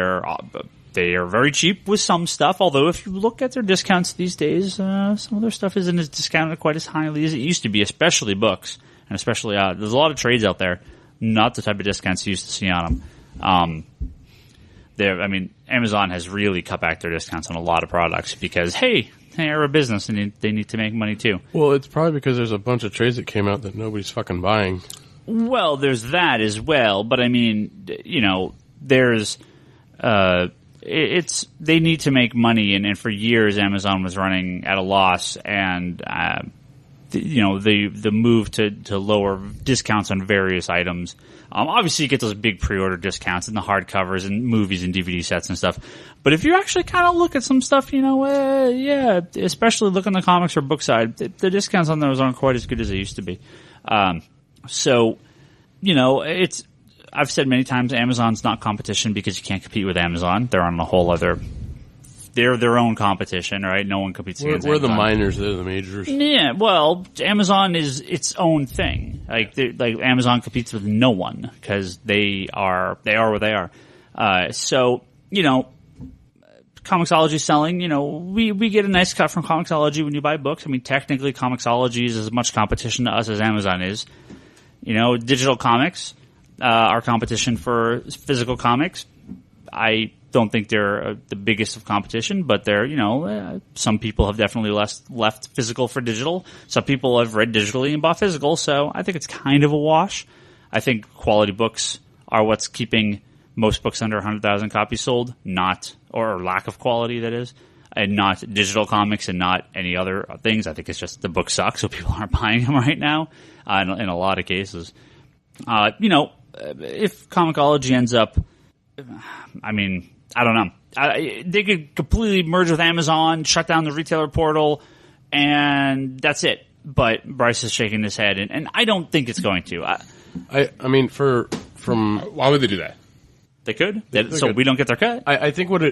are very cheap with some stuff, although if you look at their discounts these days, some of their stuff isn't as discounted quite as highly as it used to be, especially books. And especially, there's a lot of trades out there, not the type of discounts you used to see on them. Amazon has really cut back their discounts on a lot of products because, hey, they're a business and they need to make money too.
Well, it's probably because there's a bunch of trades that came out that nobody's fucking buying.
Well, there's that as well, but there's they need to make money, and for years Amazon was running at a loss, and the move to lower discounts on various items. Obviously, you get those big pre-order discounts and the hardcovers and movies and DVD sets and stuff. But if you actually kind of look at some stuff, especially look on the comics or book side, the discounts on those aren't quite as good as they used to be. I've said many times, Amazon's not competition because you can't compete with Amazon. They're on a whole other. They're their own competition, right? No one competes against
We're the
Amazon.
minors, they're the majors.
Yeah, well, Amazon is its own thing. Like Amazon competes with no one because they are what they are. Comixology selling, we get a nice cut from Comixology when you buy books. I mean, technically, Comixology is as much competition to us as Amazon is. Digital comics, our competition for physical comics. I don't think they're the biggest of competition, but they're, some people have definitely left physical for digital. Some people have read digitally and bought physical, so I think it's kind of a wash. I think quality books are what's keeping most books under 100,000 copies sold, or lack of quality, that is, and not digital comics and not any other things. I think it's just the book sucks, so people aren't buying them right now, in a lot of cases. If Comixology ends up, I mean, I don't know. They could completely merge with Amazon, shut down the retailer portal, and that's it. But Bryce is shaking his head, and I don't think it's going to.
I mean,
why would they do that?
They could, so we don't get their cut.
I think what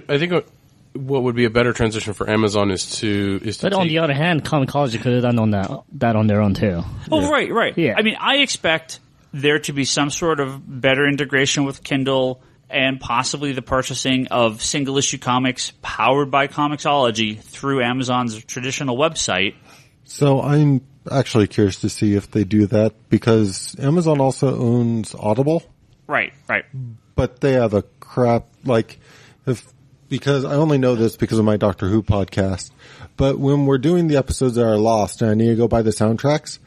would be a better transition for Amazon is to.
But on the other hand, Comixology could have done that on their own too.
Oh, yeah. Right.
Yeah.
I mean, I expect there to be some sort of better integration with Kindle and possibly the purchasing of single issue comics powered by Comixology through Amazon's traditional website.
So I'm actually curious to see if they do that, because Amazon also owns Audible.
Right.
But they have a crap, because I only know this because of my Doctor Who podcast, but when we're doing the episodes that are lost and I need to go buy the soundtracks,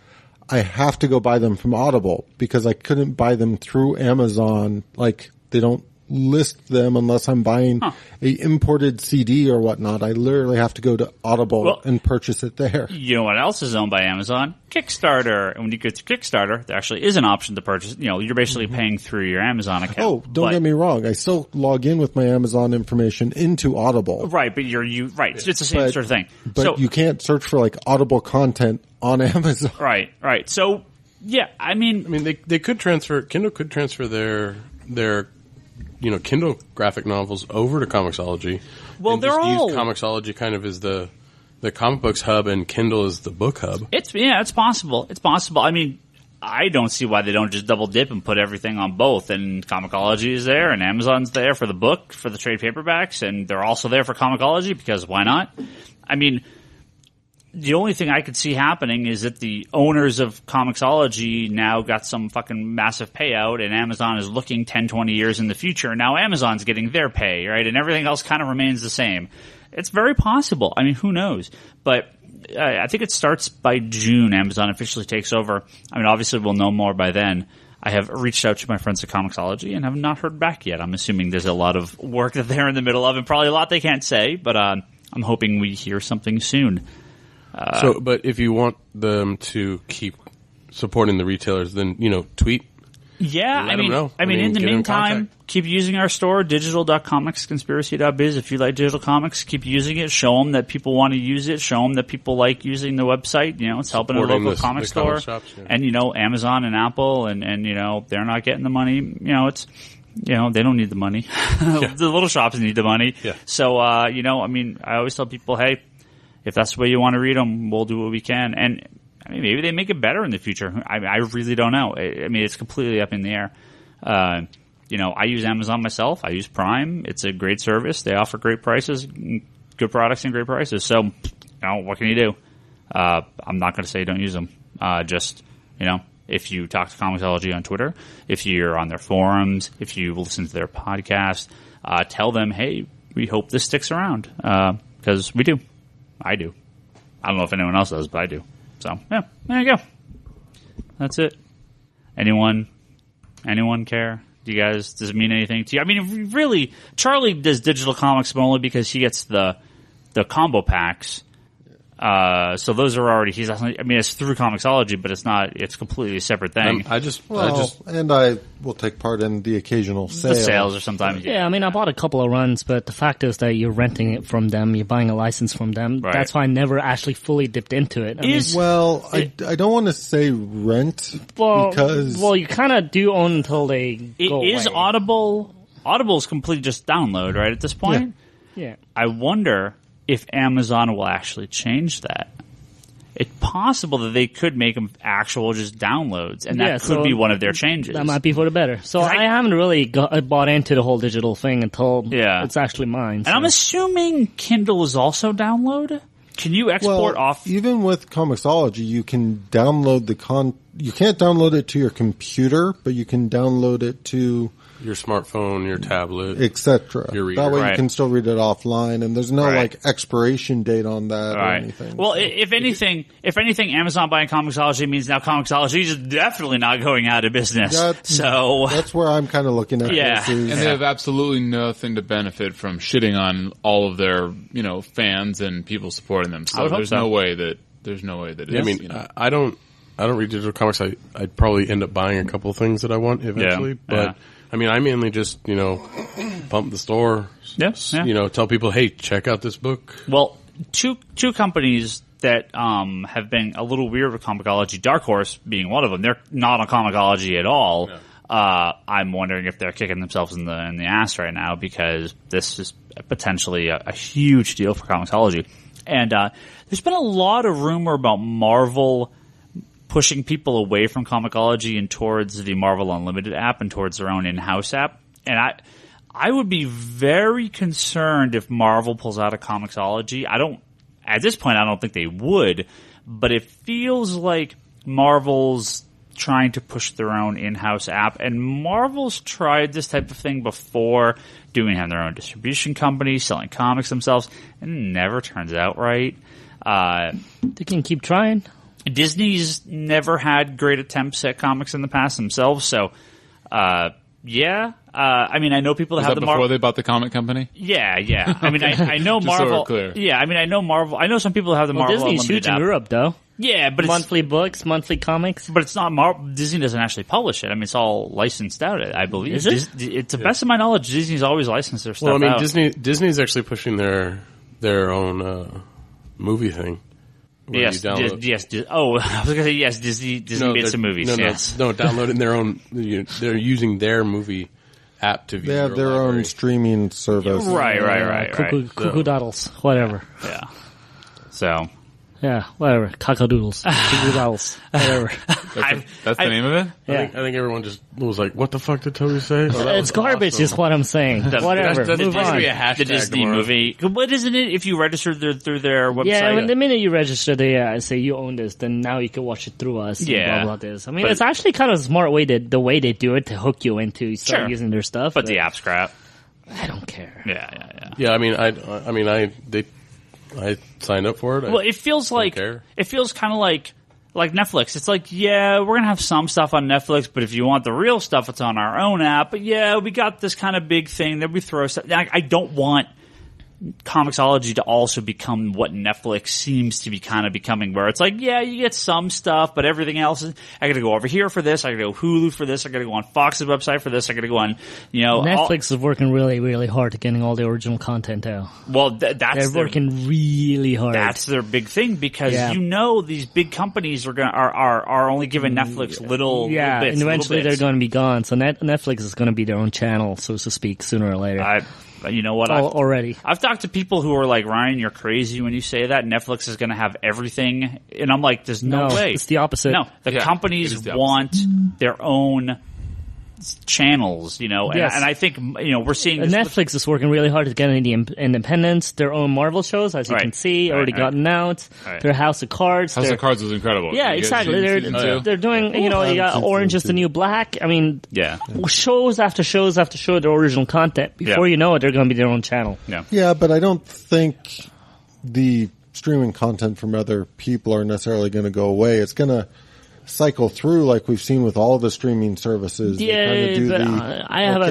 I have to go buy them from Audible because I couldn't buy them through Amazon. They don't list them unless I'm buying a imported CD or whatnot. I literally have to go to Audible and purchase it there.
You know what else is owned by Amazon? Kickstarter. And when you get to Kickstarter, there actually is an option to purchase. You're basically paying through your Amazon account.
Oh, don't get me wrong. I still log in with my Amazon information into Audible.
Right, but right. It's the same sort of thing.
But you can't search for Audible content on Amazon.
Right. So, yeah, I mean,
they could transfer. Kindle could transfer their Kindle graphic novels over to Comixology.
Well,
and
they're all
use Comixology kind of as the comic books hub, and Kindle is the book hub.
It's possible. It's possible. I mean, I don't see why they don't just double dip and put everything on both. And Comixology is there, and Amazon's there for the book, for the trade paperbacks, and they're also there for Comixology because why not? I mean, the only thing I could see happening is that the owners of Comixology now got some fucking massive payout, and Amazon is looking 10, 20 years in the future. And now Amazon's getting their pay, right? And everything else kind of remains the same. It's very possible. I mean, who knows? But I think it starts by June. Amazon officially takes over. I mean, obviously we'll know more by then. I have reached out to my friends at Comixology and have not heard back yet. I'm assuming there's a lot of work that they're in the middle of and probably a lot they can't say, but I'm hoping we hear something soon.
But if you want them to keep supporting the retailers, then tweet.
Yeah,
let them know.
I mean, in the meantime, keep using our store, digital.comicsconspiracy.biz. If you like digital comics, keep using it. Show them that people want to use it. Show them that people like using the website. It's helping a local comic store.
Shops, yeah.
And Amazon and Apple, and they're not getting the money. It's they don't need the money.
Yeah.
The little shops need the money.
Yeah.
So I always tell people, hey, if that's the way you want to read them, we'll do what we can. And maybe they make it better in the future. I really don't know. I mean, it's completely up in the air. I use Amazon myself. I use Prime. It's a great service. They offer great prices, good products, and great prices. So, what can you do? I'm not going to say don't use them. If you talk to Comixology on Twitter, if you're on their forums, if you listen to their podcast, tell them, hey, we hope this sticks around. Because we do. I do. I don't know if anyone else does, but I do. So, yeah, there you go. That's it. Anyone care? Does it mean anything to you? I mean, really, Charlie does digital comics only because he gets the combo packs. So those are already, it's through Comixology, but it's completely a separate thing.
And I will take part in the occasional sale.
The sales or sometimes.
Yeah, I bought a couple of runs, but the fact is that you're renting it from them, you're buying a license from them.
Right.
That's why I never actually fully dipped into it.
I don't want to say rent because...
Well, you kind of do own until they go away.
Is Audible's completely just download, right, at this point?
Yeah.
I wonder if Amazon will actually change that. it's possible that they could make them actual just downloads, and that
Yeah,
could
so
be one of their changes.
That might be for the better. So I haven't really bought into the whole digital thing until it's actually mine.
And I'm assuming Kindle is also download. Can you export off?
Even with Comixology, you can download you can't download it to your computer, but you can download it to
your smartphone, your tablet,
etc.
Your reader.
That way
Right.
you can still read it offline, and there's no
Right.
like expiration date on that or anything.
Well,
So-
if anything, Amazon buying Comixology means now Comixology is definitely not going out of business.
that's where I'm kind of looking at
Yeah.
this. Is,
And they have absolutely nothing to benefit from shitting on all of their, fans and people supporting them.
I
So
would hope
there's
so.
no way that it's,
I mean, I don't read digital comics. I'd probably end up buying a couple of things that I want eventually. But
yeah.
I mean, I mainly just bump the store.
Yeah, yeah.
Tell people, hey, check out this book.
Well, two companies that have been a little weird with Comixology, Dark Horse being one of them. They're not on Comixology at all.
No.
I'm wondering if they're kicking themselves in the ass right now because this is potentially a huge deal for Comixology. And there's been a lot of rumor about Marvel pushing people away from Comixology and towards the Marvel Unlimited app and towards their own in-house app. And I would be very concerned if Marvel pulls out of Comixology. At this point, I don't think they would, but it feels like Marvel's trying to push their own in-house app, and Marvel's tried this type of thing before, having their own distribution company, selling comics themselves, and it never turns out right.
They can keep trying.
Disney's never had great attempts at comics in the past themselves, so yeah. I mean, I know people that
was
have
that
the
before they bought the comic company?
Yeah. I mean, I know
Just so we're
Marvel.
clear.
Yeah, I mean, I know Marvel. I know some people that have the Marvel
Disney's
Unlimited
huge in
app.
Europe, though.
Yeah, but
Monthly books, monthly comics.
but it's not Disney doesn't actually publish it. I mean, it's all licensed out. I believe.
Is it?
To the best of my knowledge, Disney's always licensed their stuff
Well, I mean,
out.
Disney's actually pushing their own movie thing. where
Yes,
you download.
I was going to say yes. Disney made
they're-
some movies. Yes.
no, downloading their own. They're using their movie app to view.
they have their
library.
own streaming service.
Right.
Cuckoo doodles, whatever.
Yeah. So
Yeah, whatever. Cockadoodles. Cuckoo doodles, whatever.
That's the name of it?
I think everyone just was like, "What the fuck did Toby say?" Oh, that
It's
was
garbage,
awesome.
is what I'm saying. Whatever.
That's
Move
supposed to
on.
be a hashtag
the Disney
tomorrow.
movie. What isn't it? If you register through their website.
Yeah, when the minute you register, they say you own this, then now you can watch it through us. and
Yeah.
blah, blah, this. I mean,
But-
it's actually kind of a smart way the way they do it to hook you into start
Sure.
using their stuff.
but the app's crap.
I don't care.
Yeah.
Yeah, I mean, I signed up for it.
Well, it feels like
care.
it feels kind of like Netflix. It's like, yeah, we're gonna have some stuff on Netflix, but if you want the real stuff, it's on our own app. But yeah, we got this kind of big thing that we throw stuff. I don't want Comixology to also become what Netflix seems to be kind of becoming, where it's like, yeah, you get some stuff, but everything else is, I gotta go over here for this, I gotta go Hulu for this, I gotta go on Fox's website for this, I gotta go on,
Netflix is working really, really hard at getting all the original content out.
that's
They're working really hard.
That's their big thing because
Yeah.
these big companies are only giving Netflix little bits.
and eventually
little bits.
they're going to be gone. So Netflix is going to be their own channel, so to speak, sooner or later.
You know what?
Already.
I've talked to people who are like, Ryan, you're crazy when you say that. Netflix is going to have everything. And I'm like, there's no way.
It's the opposite.
No, the
Yeah,
companies
it is the
want their own channels,
Yes.
and I think, we're seeing this with-
Netflix is working really hard to get the independents, their own Marvel shows, as you
Right.
can see,
Right,
already
right.
gotten out.
Right.
Their House of Cards.
House
their-
of Cards was incredible.
Yeah,
You guys
exactly.
seen
They're
season two?
they're doing, you got Orange is the New Black. I mean,
yeah.
shows after shows after show, their original content. Before you know it, they're going to be their own channel.
Yeah, but I don't think the streaming content from other people are necessarily going to go away. It's going to cycle through like we've seen with all the streaming services. They
Yeah,
kinda do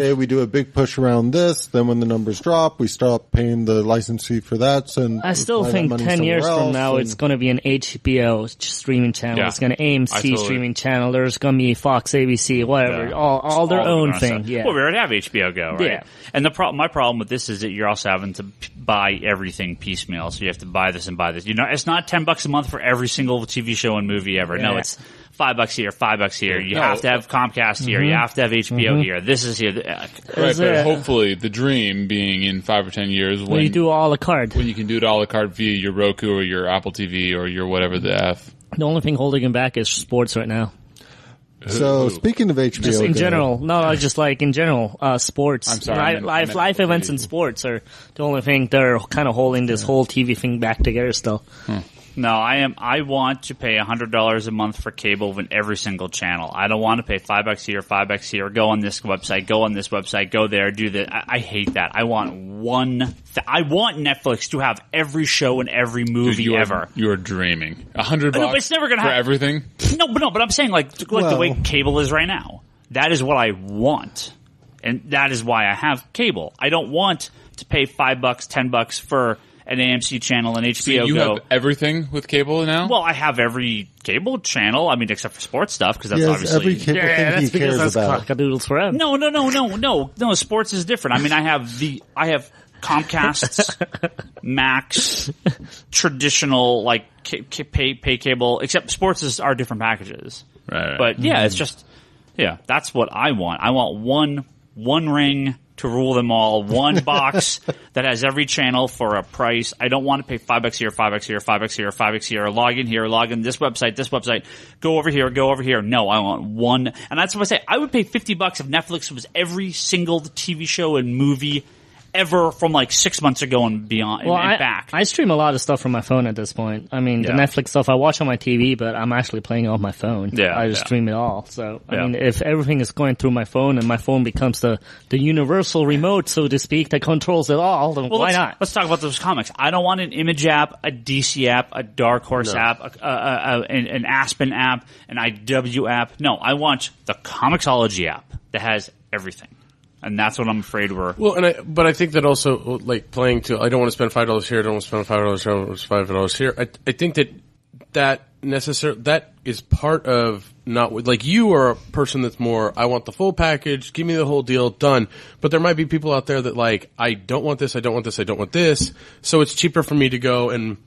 but,
we do a big push around this, then when the numbers drop, we stop paying the license fee for that. And
I still
apply that
think
money
10 years
somewhere
from
else,
now,
and-
it's going to be an HBO streaming channel.
Yeah.
It's going to AMC
I totally-
streaming channel. There's going to be Fox, ABC, whatever.
Yeah.
All their
All
own
the
thing.
stuff.
Yeah.
Well, we already have HBO Go, right?
Yeah.
And my problem with this is that you're also having to buy everything piecemeal. So you have to buy this and buy this. It's not $10 a month for every single TV show and movie ever. No,
Yeah.
it's $5 here, $5 here. You have to have Comcast here. You have to have HBO here. This is here.
Right, but hopefully the dream being in 5 or 10 years when
you do a la carte.
When you can do it a la carte via your Roku or your Apple TV or your whatever the F.
The only thing holding him back is sports right now.
So speaking of HBO,
just in general, just like in general, sports.
I'm sorry,
live events in sports are the only thing they're kind of holding this whole TV thing back together still.
No, I want to pay $100 a month for cable in every single channel. I don't want to pay $5 here, $5 here. Go on this website. Go there. Do that. I hate that. I want I want Netflix to have every show and every movie ever.
You are dreaming. $100
but it's never gonna
for
happen.
Everything.
No, but I'm saying like the way cable is right now. That is what I want, and that is why I have cable. I don't want to pay $5, $10 for an AMC channel and HBO
So you
Go.
have everything with cable now?
Well, I have every cable channel. I mean, except for sports stuff, because that's obviously
every cable thing he cares about.
Cockadoodles forever.
No. Sports is different. I mean, I have Comcast's Max, traditional like pay cable. Except sports are different packages.
Right.
But it's just that's what I want. I want one ring to rule them all. One box that has every channel for a price. I don't want to pay $5 here, $5 here, $5 here, $5 here. Log in this website. Go over here. No, I want one. And that's what I say. I would pay $50 if Netflix was every single TV show and movie ever from like 6 months ago and beyond and back.
I stream a lot of stuff from my phone at this point. I mean, the Netflix stuff I watch on my TV, but I'm actually playing it on my phone. I just stream it all. So, I mean, if everything is going through my phone and my phone becomes the universal remote, so to speak, that controls it all, then why not?
Let's talk about those comics. I don't want an Image app, a DC app, a Dark Horse app, an Aspen app, an IW app. No, I want the Comixology app that has everything. And that's what I'm afraid we're...
Well, but I think that also, like, playing to, I don't want to spend $5 here, I don't want to spend $5 here, I don't want to spend $5 here. I think that is part of not, like, you are a person that's more, I want the full package, give me the whole deal, done. But there might be people out there that, like, I don't want this, I don't want this, I don't want this. So it's cheaper for me to go and,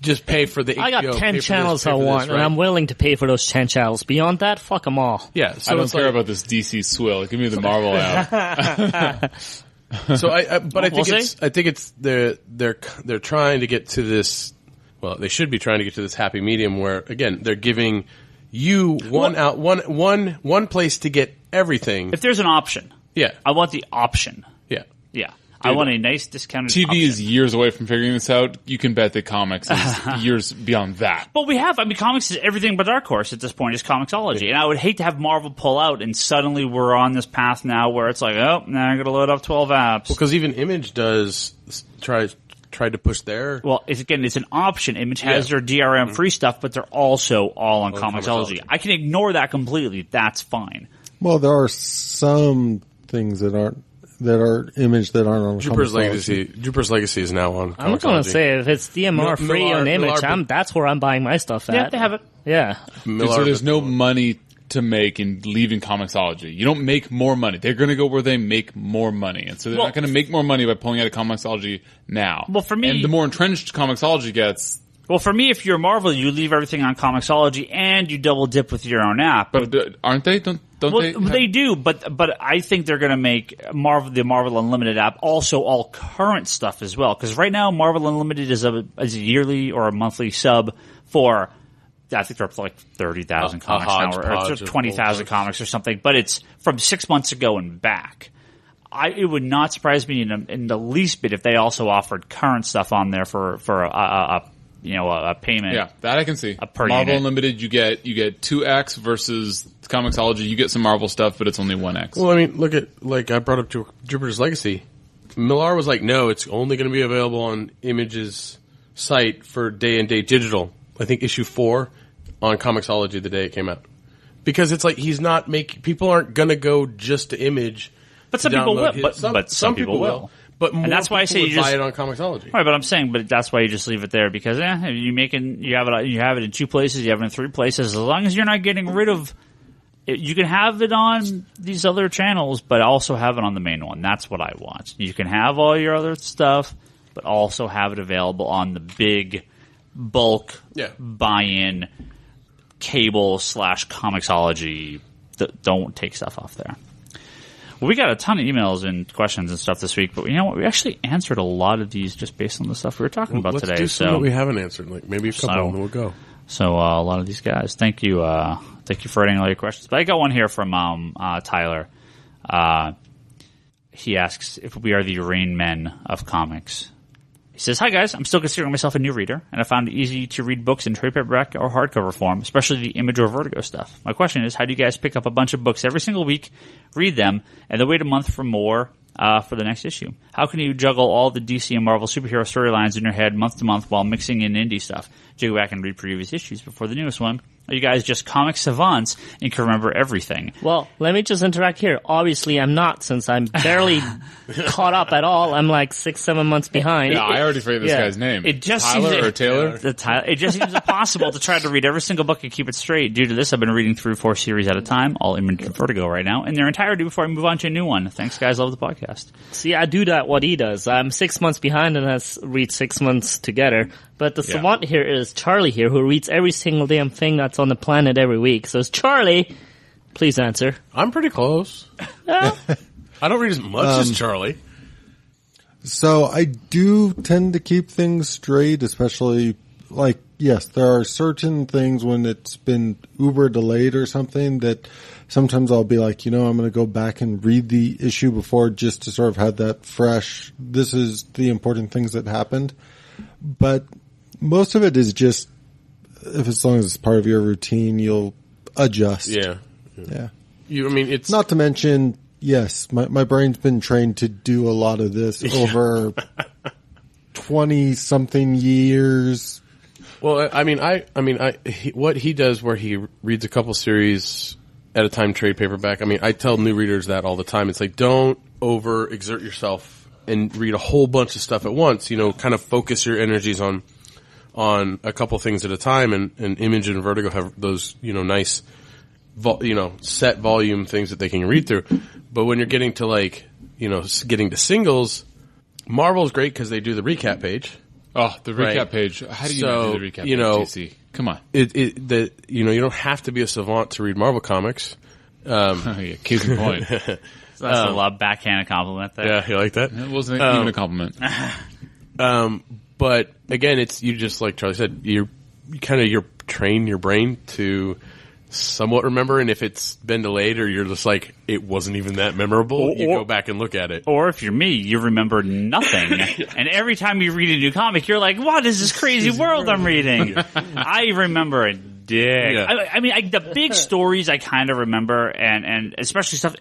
just pay for the HBO.
I got 10 channels I want, and I'm willing to pay for those 10 channels. Beyond that, fuck them all.
Yeah, so
I don't care about this DC swill. Give me the Marvel app.
So I think it's they're trying to get to this. Well, they should be trying to get to this happy medium where, again, they're giving you one place to get everything.
If there's an option, I want the option.
Yeah.
I want a nice discounted
TV
option.
is years away from figuring this out. You can bet that comics is years beyond that.
But comics is everything but Dark Horse at this point is Comixology. And I would hate to have Marvel pull out and suddenly we're on this path now where it's like, now I'm going to load up 12 apps.
Well, because even Image does try to push their...
Well, it's an option. Image has their DRM free stuff, but they're also all on Comixology. I can ignore that completely. That's fine.
Well, there are some things that are Image that aren't on
Jupiter's Legacy is now on Comixology.
I'm going to say, if it's DMR free on Image, that's where I'm buying my stuff at.
Yeah, they have it.
Yeah.
So there's no money to make in leaving Comixology. You don't make more money. They're going to go where they make more money. And so they're not going to make more money by pulling out of Comixology now.
Well, for me...
And the more entrenched Comixology gets...
Well, for me, if you're Marvel, you leave everything on Comixology and you double dip with your own app.
But aren't they? Don't they?
They do, but I think they're going to make the Marvel Unlimited app also all current stuff as well. Because right now, Marvel Unlimited is a yearly or a monthly sub for, I think they're up to like 30,000 comics now, or 20,000 comics or something. But it's from 6 months ago and back. It would not surprise me in the least bit if they also offered current stuff on there for a payment.
Yeah, that I can see.
Per
Marvel
unit.
Unlimited, you get 2X versus Comixology. You get some Marvel stuff, but it's only 1X.
Well, I mean, look at, like, I brought up Jupiter's Legacy. Millar was like, no, it's only going to be available on Image's site for day and date digital. I think issue 4 on Comixology the day it came out. Because it's like people aren't going to go just to Image.
But some people will. But some people will.
But more,
and that's why I say you
buy it on Comixology.
Right, but I'm saying, that's why you just leave it there because you have it in 2 places, you have it in 3 places. As long as you're not getting rid of it, you can have it on these other channels, but also have it on the main one. That's what I want. You can have all your other stuff, but also have it available on the big bulk buy-in cable/Comixology. Don't take stuff off there. Well, we got a ton of emails and questions and stuff this week, but you know what? We actually answered a lot of these just based on the stuff we were talking about
let's
today.
do some that we haven't answered, like maybe a couple, and then we'll go.
So a lot of these guys, thank you for writing all your questions. But I got one here from Tyler. He asks if we are the Rain Men of comics. He says, "Hi guys, I'm still considering myself a new reader, and I found it easy to read books in trade paperback or hardcover form, especially the Image or Vertigo stuff. My question is, how do you guys pick up a bunch of books every single week, read them, and then wait a month for more for the next issue? How can you juggle all the DC and Marvel superhero storylines in your head month to month while mixing in indie stuff? Do you go back and read previous issues before the newest one? Are you guys just comic savants and can remember everything?"
Well, let me just interact here. Obviously, I'm not, since I'm barely caught up at all. I'm like 6-7 months behind.
Yeah, I already forget this guy's name.
It just
Tyler
seems
or Taylor?
It just seems impossible to try to read every single book and keep it straight. Due to this, I've been reading 3 or 4 series at a time, all Image and Vertigo right now, in their entirety before I move on to a new one. Thanks, guys. Love the podcast.
See, I do that what he does. I'm 6 months behind and has read 6 months together. But the savant here is Charlie here, who reads every single damn thing that's on the planet every week. So it's Charlie. Please answer.
I'm pretty close. I don't read as much as Charlie.
So I do tend to keep things straight, especially like, yes, there are certain things when it's been uber delayed or something that sometimes I'll be like, I'm going to go back and read the issue before just to sort of have that fresh, this is the important things that happened. But most of it is just, as long as it's part of your routine, you'll adjust.
Yeah.
It's not to mention, yes, my brain's been trained to do a lot of this over 20-something years.
Well, what he does where he reads a couple series at a time, trade paperback. I tell new readers that all the time. It's like, don't overexert yourself and read a whole bunch of stuff at once. Kind of focus your energies on a couple things at a time, and Image and Vertigo have those, nice, set volume things that they can read through. But when you're getting to getting to singles, Marvel's great because they do the recap page.
Oh, the recap page. How do you not do the recap page, JC? Come on.
You don't have to be a savant to read Marvel comics.
Case in point.
So that's a lot of backhanded compliment there.
Yeah, you like that?
It wasn't even a compliment.
But again, it's, you just like Charlie said, you train your brain to somewhat remember, and if it's been delayed or you're just like, it wasn't even that memorable, you go back and look at it.
Or if you're me, you remember nothing. And every time you read a new comic, you're like, what is this crazy world I'm reading? I remember it. Yeah. The big stories I kind of remember, and especially stuff.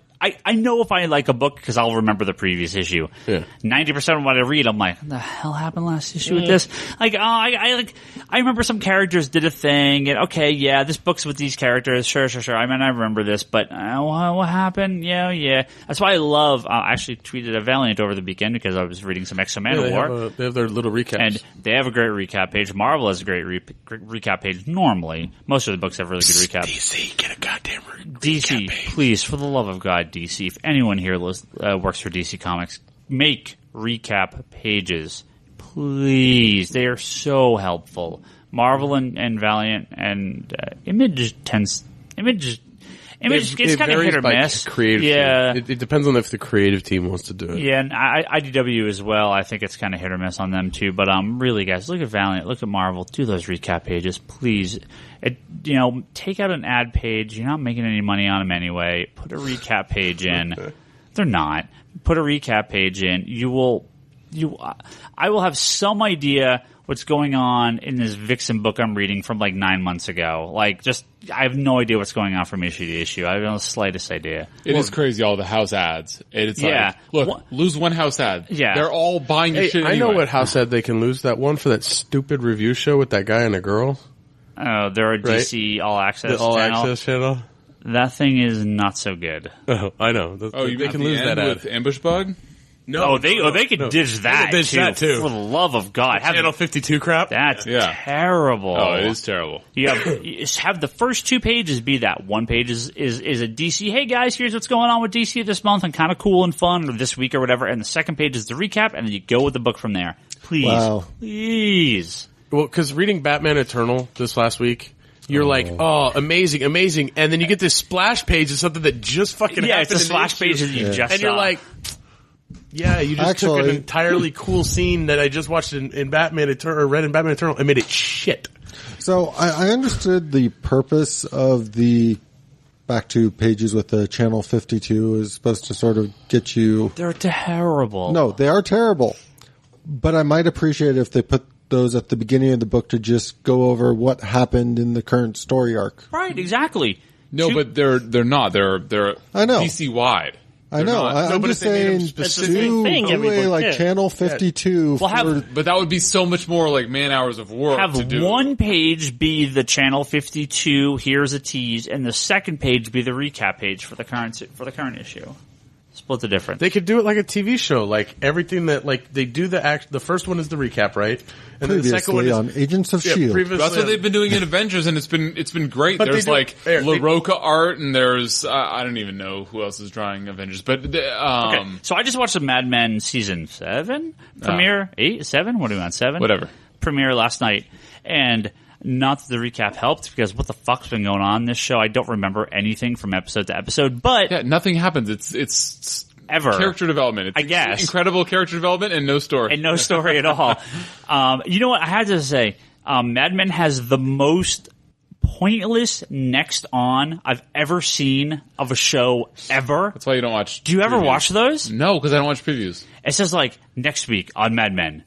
I know if I like a book because I'll remember the previous issue. Yeah. 90% of what I read, I'm like, what the hell happened last issue with this? I remember some characters did a thing, and okay, yeah, this book's with these characters. Sure. I remember this, but what happened? Yeah. That's why I love. I actually tweeted a Valiant over the weekend because I was reading some X-Men War.
They have their little recaps,
and they have a great recap page. Marvel has a great recap page. Normally, most of the books have really good recaps.
DC, get a goddamn
DC, please, for the love of God, DC. If anyone here works for DC Comics, make recap pages, please. They are so helpful. Marvel and Valiant and Image gets kind of hit or miss.
Yeah, it depends on if the creative team wants to do it.
Yeah, and IDW as well. I think it's kind of hit or miss on them too. But really, guys, look at Valiant, look at Marvel. Do those recap pages, please. Take out an ad page. You're not making any money on them anyway. Put a recap page in. They're not. Put a recap page in. I will have some idea what's going on in this Vixen book I'm reading from 9 months ago. I have no idea what's going on from issue to issue. I have no slightest idea.
It is crazy, all the house ads. It's lose one house ad.
Yeah.
They're all buying your shit anyway.
I know what house ad they can lose. That one for that stupid review show with that guy and a girl.
Oh, they're a DC All Access
channel. Access channel?
That thing is not so good.
Oh, I know.
They can lose that ad with Ambush Bug?
No, they could ditch that too. For the love of God,
Channel 52 crap.
That's terrible.
Oh, it is terrible.
You have the first 2 pages be that. One page is a DC. Hey guys, here's what's going on with DC this month and kind of cool and fun, or this week or whatever. And the second page is the recap, and then you go with the book from there. Please, please.
Well, because reading Batman Eternal this last week, you're like, oh, amazing, amazing. And then you get this splash page of something that just fucking happened.
It's a splash page that you just
and
saw.
you're like, yeah, you just took
Actually-
an entirely cool scene that I just watched in Batman Eternal, or read in Batman Eternal, and made it shit.
So I understood the purpose of the back to pages with the Channel 52 is supposed to sort of get you.
They're terrible.
No, they are terrible. But I might appreciate if they put those at the beginning of the book to just go over what happened in the current story arc.
Right, exactly.
No, but they're not. They're
I know.
DC wide.
I know. I'm
but
just
if they made them
saying,
specific-
It's the same
do
thing every
a
book,
like
yeah.
Channel 52.
Well, have-
for,
But that would be so much more like man hours of work to
Have
do.
one page be the Channel 52, here's a tease, and the second page be the recap page for the current issue. Split the difference.
They could do it like a TV show, like everything that, like, they do the first one is the recap, right? And then the second one
previously
is
on Agents of S.H.I.E.L.D.
previously
That's what
on-
they've been doing in Avengers, and it's been great.
But they
There's
do-
like
they-
LaRocca art, and there's I don't even know who else is drawing Avengers, but
Okay, so I just watched the Mad Men season 7 premiere, 8, 7. What are we on 7?
Whatever.
Premiere last night, and not that the recap helped because what the fuck's been going on in this show? I don't remember anything from episode to episode, but
yeah, nothing happens. It's
ever
character development. It's
I guess.
incredible character development and no story.
and no story at all. You know what? I had to say, Mad Men has the most pointless next on I've ever seen of a show ever.
That's why you don't watch.
Do you ever
previews.
watch those?
No, because I don't watch previews.
It says like next week on Mad Men,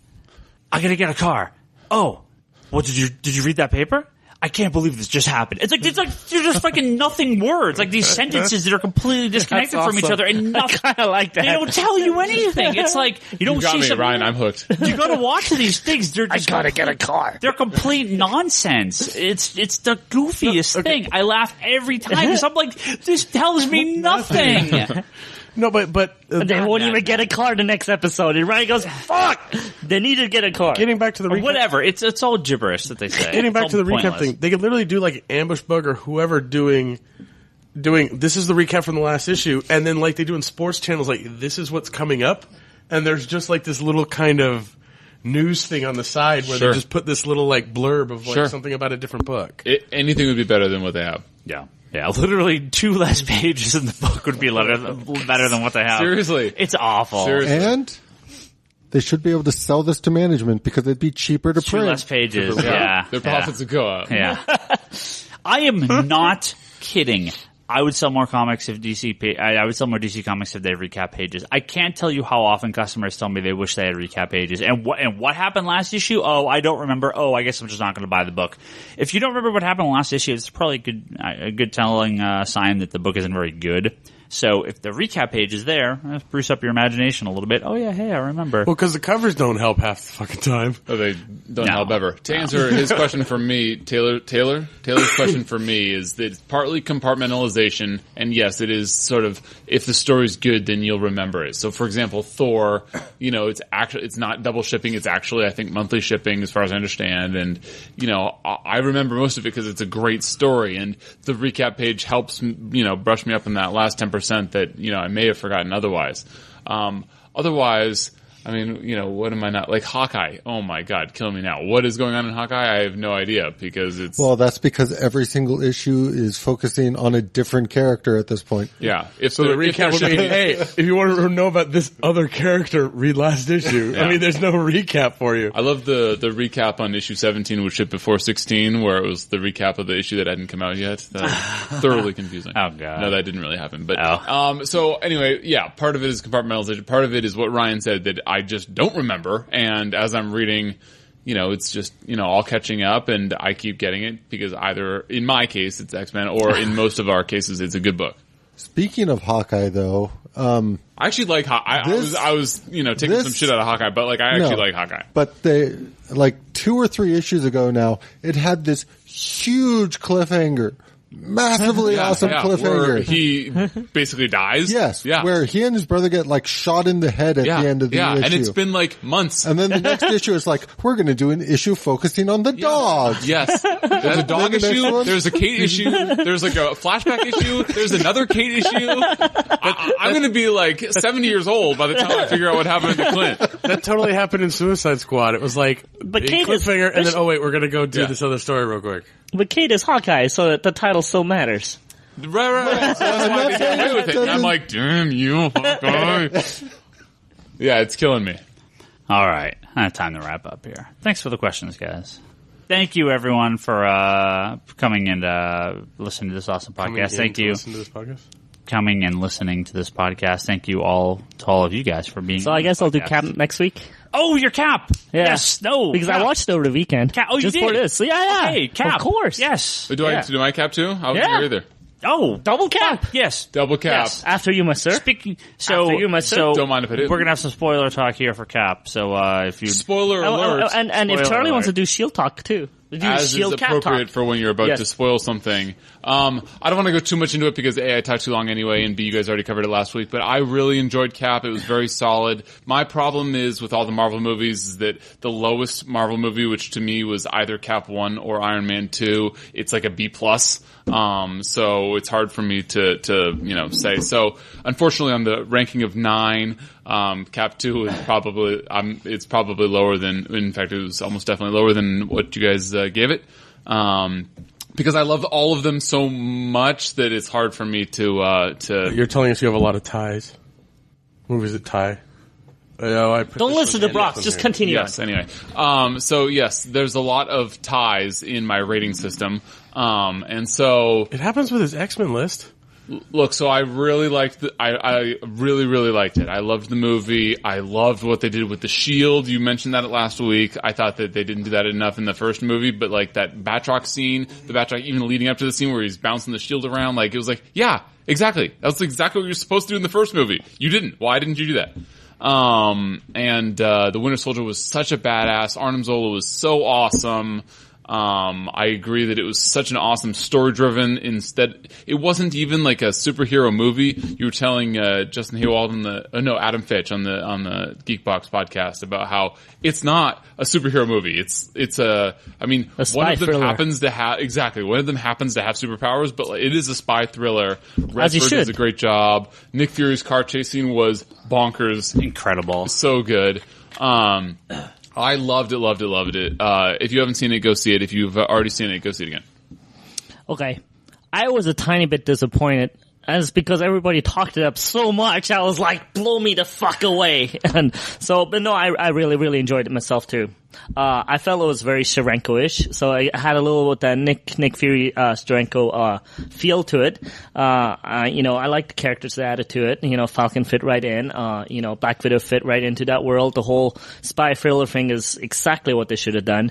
I gotta get a car. Oh, what did you read that paper? I can't believe this just happened. It's like they're just fucking nothing words. Like these sentences that are completely disconnected from each
awesome.
other and nothing.
I like that.
They don't tell you anything. It's like you don't
You got
see
me,
something.
Ryan. I'm hooked.
You gotta watch these things. They're
I
just
gotta get a car.
They're complete nonsense. It's the goofiest thing. I laugh every time because I'm like, this tells me nothing.
No, but
But they won't
Mad
even get a car the next episode. And Ryan goes, fuck! They need to get a car.
getting back to the
Or
recap,
whatever. It's all gibberish that they say.
getting back
It's
to the
all
recap
pointless.
thing, they could literally do like Ambush Bug or whoever doing this is the recap from the last issue, and then like they do in sports channels, like this is what's coming up, and there's just like this little kind of news thing on the side where
Sure.
they just put this little like blurb of like
Sure.
something about a different book.
Anything would be better than what they have.
Yeah, literally 2 less pages in the book would be better than what they have.
Seriously.
It's awful.
Seriously.
And they should be able to sell this to management because it'd be cheaper to
2
print.
less pages. Yeah.
Their profits would go up.
Yeah. I am not kidding. I would sell more comics if I would sell more DC comics if they had recap pages. I can't tell you how often customers tell me they wish they had recap pages. And what happened last issue? Oh, I don't remember. Oh, I guess I'm just not going to buy the book. If you don't remember what happened last issue, it's probably a good telling sign that the book isn't very good. So if the recap page is there, spruce up your imagination a little bit. Oh yeah, hey, I remember.
Well, because the covers don't help half the fucking time.
Oh, they don't
No.
help ever. To answer his question for me, Taylor's question for me is that it's partly compartmentalization, and yes, it is sort of, if the story's good, then you'll remember it. So for example, Thor, it's not double shipping, it's actually, I think, monthly shipping as far as I understand, and, I remember most of it because it's a great story, and the recap page helps, brush me up in that last 10% that, I may have forgotten otherwise. Otherwise, I mean, what am I not, like Hawkeye? Oh my God, kill me now. What is going on in Hawkeye? I have no idea because it's...
Well, that's because every single issue is focusing on a different character at this point.
yeah. If
So the
they're- if
recap will
they're
be,
shipping-
hey, if you want to know about this other character, read last issue.
Yeah.
I mean, there's no recap for you.
I love the recap on issue 17, which shipped before 16, where it was the recap of the issue that hadn't come out yet. That was thoroughly confusing.
Oh, God.
No, that didn't really happen. But
Oh.
so anyway, yeah, part of it is compartmentalization. Part of it is what Ryan said that I just don't remember. And as I'm reading, it's just, all catching up, and I keep getting it because either in my case it's X-Men, or in most of our cases it's a good book.
Speaking of Hawkeye, though,
I actually like Hawkeye. I was taking some shit out of Hawkeye, but like I actually like Hawkeye.
But they, like 2 or 3 issues ago now, it had this huge cliffhanger massively awesome
Where
cliffhanger.
he basically dies.
Yes,
Yeah.
where he and his brother get like shot in the head at the end of the issue.
And it's been like months.
And then the next issue is like, we're going to do an issue focusing on the dogs.
Yes. There's a dog
Then the next
issue.
one?
There's a Kate issue. There's like a flashback issue. There's another Kate issue. I'm going to be like 70 years old by the time I figure out what happened to Clint.
That totally happened in Suicide Squad. It was like
But
a
Kate is-
cliffhanger, and then we're gonna go do
Yeah.
this other story real quick.
But Kate is Hawkeye, so the title still matters.
Right. So that's why I get away with it. And I'm like, damn you, Hawkeye. Yeah, it's killing me.
All right, time to wrap up here. Thanks for the questions, guys. Thank you, everyone, for coming and listening to this awesome podcast. Thank you.
Listen to this podcast.
Coming and listening to this podcast. Thank you all to all of you guys for being.
So
on
I guess
the
I'll do
podcast.
Cap next week.
Oh, your Cap.
Yeah.
Yes. No.
Because
Cap.
I watched it over the weekend.
Cap. Oh, you
just
did?
for this. So yeah.
Hey, Cap.
Of course.
Yes.
But do I get to do my cap too? I wasn't
Yeah.
here either.
Oh,
Double Cap.
yes.
Double cap.
Yes.
After you, my sir.
Speaking. So,
After you, my sir.
so
Don't mind if I do.
We're gonna have some spoiler talk here for Cap. So if you
Spoiler alert.
And if
Spoiler
Charlie wants to
alert.
do Shield talk too. We do
as
Shield
is
Cap
appropriate
talk.
for when you're about
Yes.
to spoil something. I don't want to go too much into it because A, I talked too long anyway, and B, you guys already covered it last week, but I really enjoyed Cap. It was very solid. My problem is with all the Marvel movies is that the lowest Marvel movie, which to me was either Cap 1 or Iron Man 2, it's like a B+. So it's hard for me to say. So unfortunately on the ranking of 9, Cap 2 is probably, it's probably lower than, in fact it was almost definitely lower than what you guys gave it. Because I love all of them so much that it's hard for me to
You're telling us you have a lot of ties. Movies that tie.
Don't listen to Brock. Just continue.
Yes, anyway. So yes, there's a lot of ties in my rating system. And so
It happens with his X-Men list.
look, so I really liked I really, really liked it. I loved the movie. I loved what they did with the shield. You mentioned that last week. I thought that they didn't do that enough in the first movie, but like that Batroc scene, the Batroc even leading up to the scene where he's bouncing the shield around, like it was like, yeah, exactly. That's exactly what you're supposed to do in the first movie. You didn't. Why didn't you do that? The Winter Soldier was such a badass. Arnim Zola was so awesome. I agree that it was such an awesome story-driven. Instead, it wasn't even like a superhero movie. You were telling Justin Haywald Adam Fitch on the Geekbox podcast about how it's not a superhero movie. It's one
spy
of them
thriller.
happens to have one of them happens to have superpowers, but like, it is a spy thriller.
As you
Redford
should.
does a great job. Nick Fury's car chasing was bonkers.
incredible.
So good. I loved it. If you haven't seen it, go see it. If you've already seen it, go see it again.
Okay. I was a tiny bit disappointed. That's because everybody talked it up so much. I was like, blow me the fuck away. But no, I really, really enjoyed it myself too. I felt it was very Steranko-ish. So I had a little with that Nick Fury, Steranko, feel to it. I like the characters that added to it. Falcon fit right in. Black Widow fit right into that world. The whole spy thriller thing is exactly what they should have done.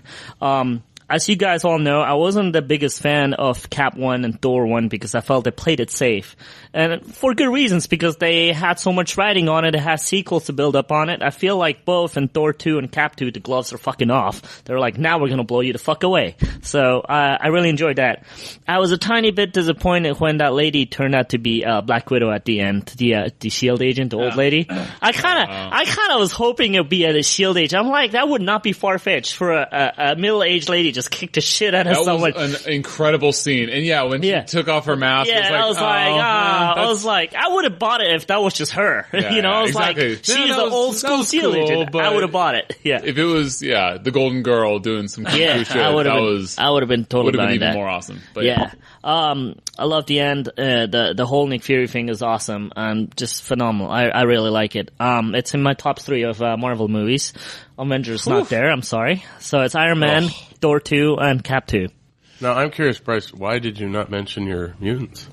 As you guys all know, I wasn't the biggest fan of Cap 1 and Thor 1 because I felt they played it safe. And for good reasons, because they had so much writing on it, it has sequels to build up on it. I feel like both in Thor 2 and Cap 2, the gloves are fucking off. They're like, now we're gonna blow you the fuck away. So, I really enjoyed that. I was a tiny bit disappointed when that lady turned out to be, Black Widow at the end, the SHIELD agent, the old lady. I kinda was hoping it'd be a SHIELD agent. I'm like, that would not be far-fetched for a middle-aged lady just kicked the shit out of
That
someone.
was an incredible scene. And yeah, when she took off her mask,
Yeah, I was like, I would have bought it if that was just her.
Yeah,
I was
exactly.
like, she's
Yeah, that
the
was-
old
that
school
was
SEAL
cool,
agent.
but
I would have bought it. Yeah.
if it was, the Golden Girl doing some kung fu shit,
I would
that was
have been totally
would have been
behind
even
that.
more awesome. But
Yeah. I love the end. The whole Nick Fury thing is awesome and just phenomenal. I really like it. It's in my top 3 of Marvel movies. Avengers not there. I'm sorry. So it's Iron Man, Thor 2, and Cap 2.
Now, I'm curious, Bryce, why did you not mention your mutants?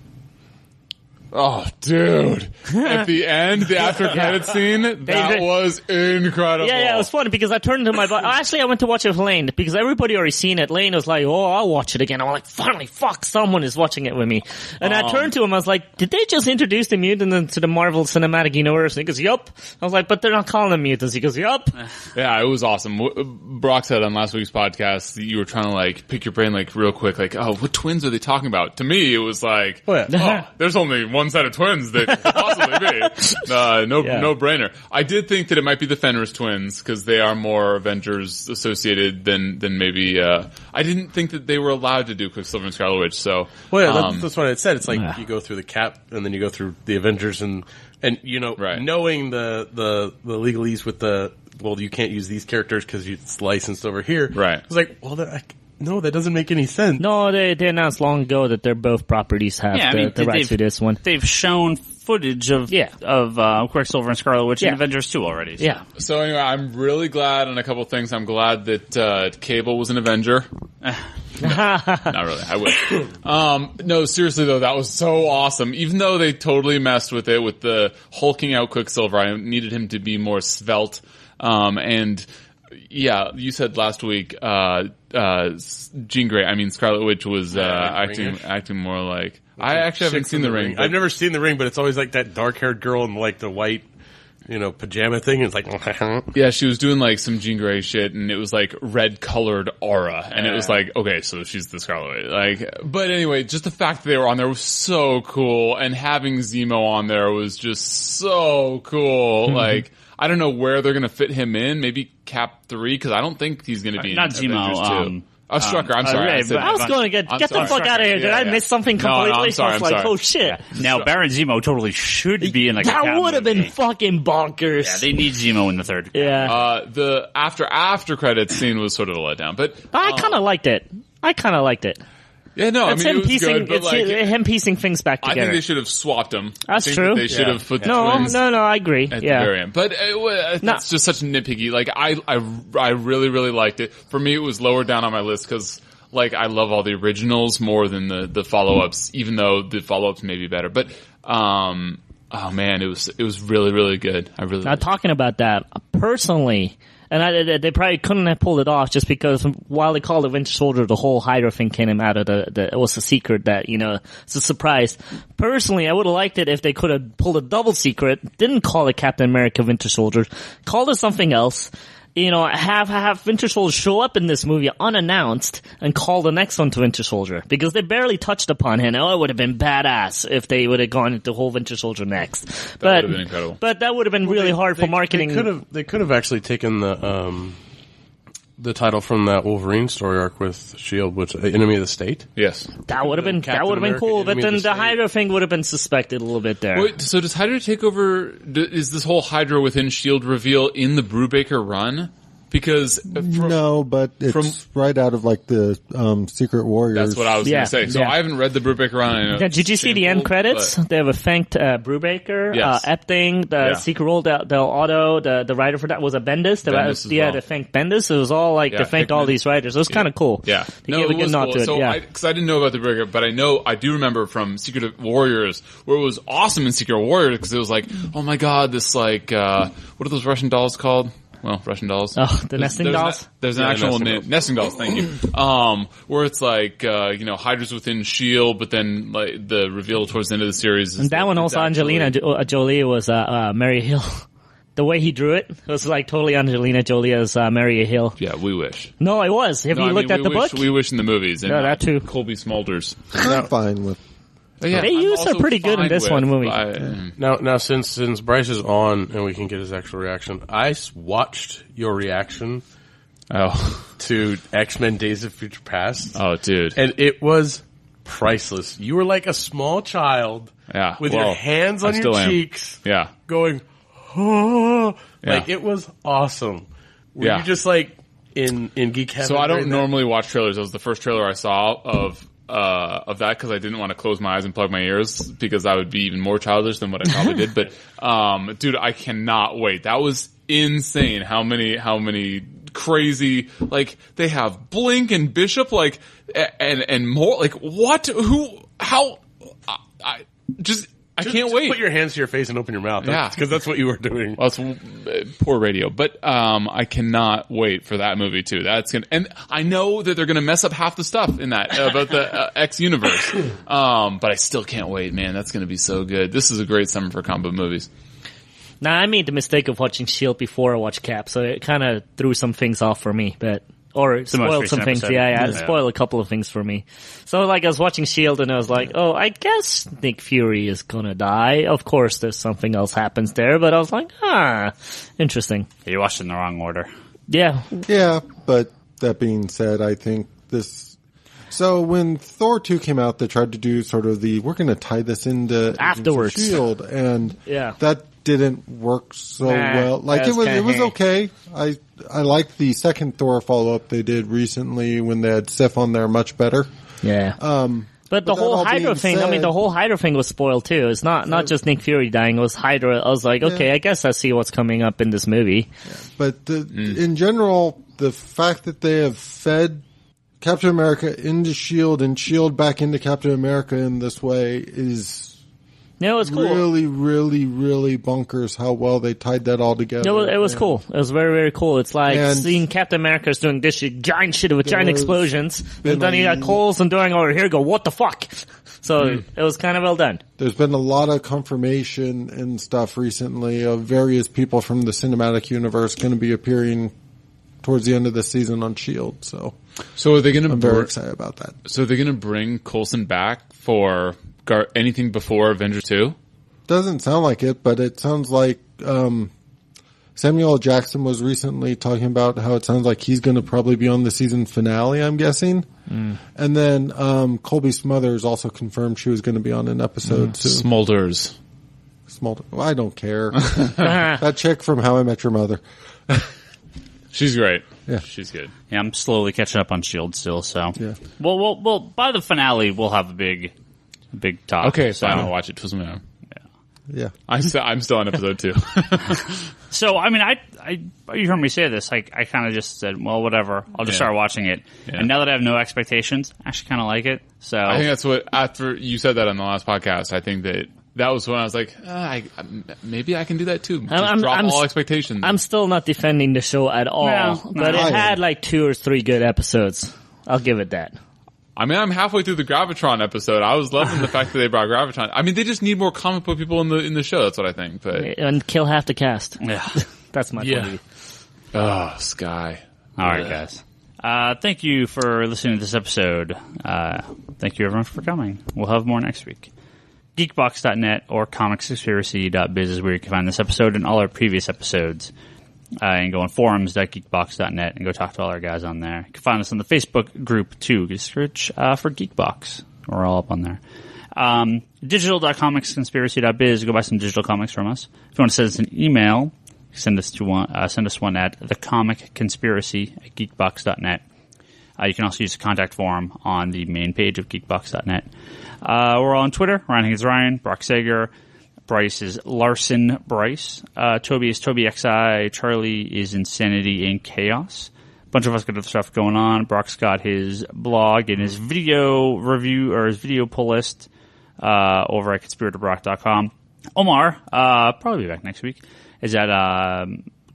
Oh, dude. At the end, the after credit scene, that was incredible.
Yeah, it was funny because I turned to my actually, I went to watch it with Lane because everybody already seen it. Lane was like, oh, I'll watch it again. I'm like, finally, fuck, someone is watching it with me. And I turned to him, I was like, did they just introduce the mutants to the Marvel Cinematic Universe? And he goes, yup. I was like, but they're not calling them mutants. He goes, yup.
Yeah, it was awesome. Brock said on last week's podcast that you were trying to like pick your brain like real quick, like, oh, what twins are they talking about? To me, it was like, there's only one set of twins that could possibly be. No brainer. I did think that it might be the Fenris twins because they are more Avengers associated than maybe. I didn't think that they were allowed to do Quicksilver and Scarlet Witch. So,
that's what I said. It's like you go through the Cap and then you go through the Avengers and you know, knowing the legalese with you can't use these characters because it's licensed over here.
Right.
It's like, no, that doesn't make any sense.
No, they announced long ago that they're both properties have the rights to this one.
They've shown footage of Quicksilver and Scarlet Witch in Avengers 2 already. So.
Yeah.
So anyway, I'm really glad on a couple of things. I'm glad that Cable was an Avenger. Not really. I wish. No, seriously though, that was so awesome. Even though they totally messed with it with the hulking out Quicksilver, I needed him to be more svelte. And yeah, you said last week, Jean Grey, Scarlet Witch was, acting more like, I actually haven't seen the ring.
I've never seen the ring, but it's always like that dark-haired girl in like the white, pajama thing. It's like,
yeah, she was doing like some Jean Grey shit, and it was like red-colored aura, and it was like, okay, so she's the Scarlet Witch. But anyway, just the fact that they were on there was so cool, and having Zemo on there was just so cool. Mm-hmm. I don't know where they're gonna fit him in. Maybe Cap 3, because I don't think he's gonna be in Avengers 2. Strucker, I'm sorry.
I was going to get the fuck out of here. Did I miss something completely?
No, I'm sorry.
I was like, oh shit.
Yeah. Now, Baron Zemo totally should be in
that would have been fucking bonkers.
Yeah, they need Zemo in the third.
Yeah.
The after credits scene was sort of a letdown, but
I kind of liked it.
Yeah, no,
it's
it was good, but
him piecing things back together.
I think they should have swapped them.
That's true.
They should have put the twins.
No, I agree.
At the very end. But it's just such nitpicky. I really, really liked it. For me, it was lower down on my list because, I love all the originals more than the follow-ups, even though the follow-ups may be better. But, oh man, it was really, really good.
Now, talking about that, personally, and they probably couldn't have pulled it off just because while they called it Winter Soldier, the whole Hydra thing came out of it was a secret that, it's a surprise. Personally, I would have liked it if they could have pulled a double secret, didn't call it Captain America Winter Soldier, called it something else. Have Winter Soldier show up in this movie unannounced and call the next one to Winter Soldier because they barely touched upon him. Oh, it would have been badass if they would have gone into whole Winter Soldier next.
That would have been incredible.
But that would have been really hard for marketing.
They could have actually taken the title from that Wolverine story arc with S.H.I.E.L.D., which Enemy of the State.
Yes,
that would have been cool. But then the Hydra thing would have been suspected a little bit there.
Wait, so does Hydra take over? Is this whole Hydra within S.H.I.E.L.D. reveal in the Brubaker run? Because
no, but it's right out of the Secret Warriors.
That's what I was going to say. So I haven't read the Brubaker run. I know
did you see the end credits? They have a thanked Brubaker, Epting, the Secret World Del Auto, the writer for that was a Bendis. They thanked Bendis. It was all they thanked all these writers. It was kind of cool.
Yeah,
it was cool.
So because I didn't know about the Brubaker, but I do remember from Secret Warriors where it was awesome in Secret Warriors because it was like, oh my god, this what are those Russian dolls called? Well, Russian dolls.
Oh, the nesting dolls?
There's an actual name. Nesting dolls, thank you. Where it's Hydra's within S.H.I.E.L.D., but then the reveal towards the end of the series.
And that one also, Angelina Jolie was Mary Hill. The way he drew it was totally Angelina Jolie as Mary Hill.
Yeah, we wish.
No, it was. Have you looked at the book?
We wish in the movies.
Yeah, that too.
Colby Smulders.
I'm fine with.
Yeah,
they used her pretty good in this one movie.
Now, since Bryce is on and we can get his actual reaction, I watched your reaction to X-Men Days of Future Past.
Oh, dude.
And it was priceless. You were like a small child with your hands on your cheeks going, oh. It was awesome. Were you just in Geek Heaven?
So I don't normally watch trailers. That was the first trailer I saw of that because I didn't want to close my eyes and plug my ears because I would be even more childish than what I probably did. But, dude, I cannot wait. That was insane. How many crazy, they have Blink and Bishop, and more, what? Who? How? I I can't wait.
Put your hands to your face and open your mouth.
Yeah.
Because that's what you were doing.
Well, it's poor radio, but I cannot wait for that movie too. And I know that they're gonna mess up half the stuff in that about the X universe. But I still can't wait, man. That's gonna be so good. This is a great summer for comic book movies.
Now, I made the mistake of watching S.H.I.E.L.D. before I watched Cap, so it kind of threw some things off for me, or spoiled some things. Yeah, it spoiled a couple of things for me. So, like, I was watching S.H.I.E.L.D. and I was like, oh, I guess Nick Fury is gonna die. Of course, there's something else happens there, but I was like, interesting.
You watched it in the wrong order.
Yeah.
Yeah, but that being said, I think this... So when Thor 2 came out, they tried to do sort of we're going to tie this into
afterwards
S.H.I.E.L.D. and that didn't work so well. Like it was okay. I liked the second Thor follow up they did recently when they had Sif on there much better.
Yeah. But the whole Hydra thing, the whole Hydra thing was spoiled too. It's not just Nick Fury dying, it was Hydra. I was like, okay, I guess I see what's coming up in this movie.
Yeah. But in general, the fact that they have fed Captain America into S.H.I.E.L.D. and S.H.I.E.L.D. back into Captain America in this way is
it's cool.
Really, really, really bunkers how well they tied that all together.
It was cool. It was very, very cool. It's like seeing Captain America's doing this giant shit with giant explosions, and then he got Coulson doing over here, go, what the fuck? So it was kind of well done. There's
been a lot of confirmation and stuff recently of various people from the cinematic universe going to be appearing towards the end of the season on S.H.I.E.L.D. So
are they going to?
I'm very excited about that.
So are they going to bring Coulson back for anything before Avengers 2?
Doesn't sound like it, but it sounds like Samuel L. Jackson was recently talking about how it sounds like he's going to probably be on the season finale, I'm guessing. And then Colby Smulders also confirmed she was going to be on an episode soon.
Smulders.
Well, I don't care. That chick from How I Met Your Mother.
She's great.
Yeah.
She's good.
Yeah, I'm slowly catching up on S.H.I.E.L.D. still, so.
Yeah.
Well, by the finale, we'll have a big talk.
Okay, so I'll watch it. Twist me arm.
Yeah.
I'm still on episode 2.
So, I mean, you heard me say this. I kind of just said, well, whatever. I'll just start watching it. Yeah. And now that I have no expectations, I actually kind of like it. So
I think that's what, after you said that on the last podcast, I think that was when I was like, maybe I can do that too. Just drop all expectations.
I'm still not defending the show at all, but it had like 2 or 3 good episodes. I'll give it that.
I mean, I'm halfway through the Gravitron episode. I was loving the fact that they brought Gravitron. I mean, they just need more comic book people in the show. That's what I think. But
and kill half the cast.
Yeah,
that's my point of view.
Oh, Sky.
All right, guys. Thank you for listening to this episode. Thank you everyone for coming. We'll have more next week. Geekbox.net or comicsconspiracy.biz is where you can find this episode and all our previous episodes. And go on forums.geekbox.net and go talk to all our guys on there. You can find us on the Facebook group too. Just search for Geekbox. We're all up on there. Digital.comicsconspiracy.biz. Go buy some digital comics from us. If you want to send us an email, send us one at thecomicconspiracy@geekbox.net. You can also use the contact form on the main page of geekbox.net. We're all on Twitter. Ryan Higgins Ryan, Brock Sager, Bryce is Larson Bryce, Toby is Toby XI, Charlie is Insanity and Chaos. A bunch of us got other stuff going on. Brock's got his blog and his video review, or his video pull list, over at conspiratorBrock.com. Omar, probably be back next week, is at,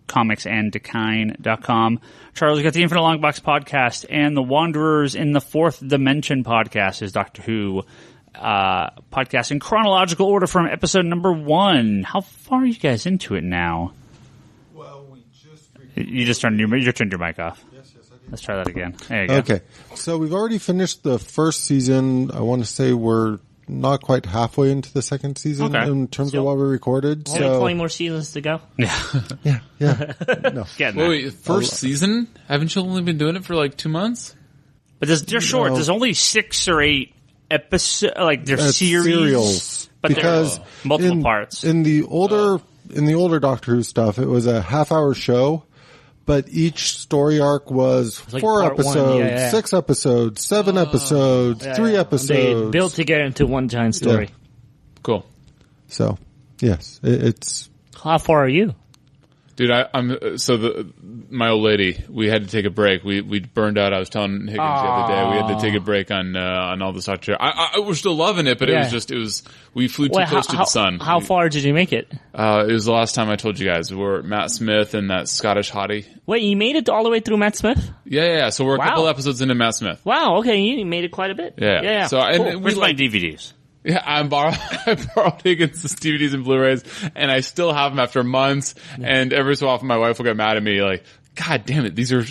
comicsanddecine.com. Charlie's got the Infinite Longbox podcast and the Wanderers in the Fourth Dimension podcast, is Doctor Who podcast in chronological order from episode number 1. How far are you guys into it now?
Well, we just...
You turned your mic off.
Yes, I did.
Let's try that again. There you go.
Okay. So we've already finished the first season. I want to say we're not quite halfway into the second season in terms of what we recorded.
So 20 more seasons to go.
Yeah. No.
Wait, first season? Haven't you only been doing it for like 2 months?
But they're short. There's only 6 or 8 episodes. Like they're serials, but
because
they're multiple parts.
In the older Doctor Who stuff, it was a half-hour show. But each story arc was
like
4 episodes, 6 episodes, 7 episodes, 3 episodes.
They built together into one giant story.
Yeah. Cool.
So, yes, it's...
How far are you?
Dude, my old lady, we had to take a break. We burned out. I was telling Higgins the other day, we had to take a break on all the Star Trek. We're still loving it, but it was, we flew too close to the sun.
How far did you make it?
It was the last time I told you guys. We were Matt Smith and that Scottish hottie.
Wait, you made it all the way through Matt Smith?
Yeah. So we're a couple episodes into Matt Smith.
Wow, okay, you made it quite a bit.
Yeah. So,
cool.
Where's my DVDs?
Yeah, I borrowed Higgins' DVDs and Blu-rays, and I still have them after months. And every so often, my wife will get mad at me, like, "God damn it, these are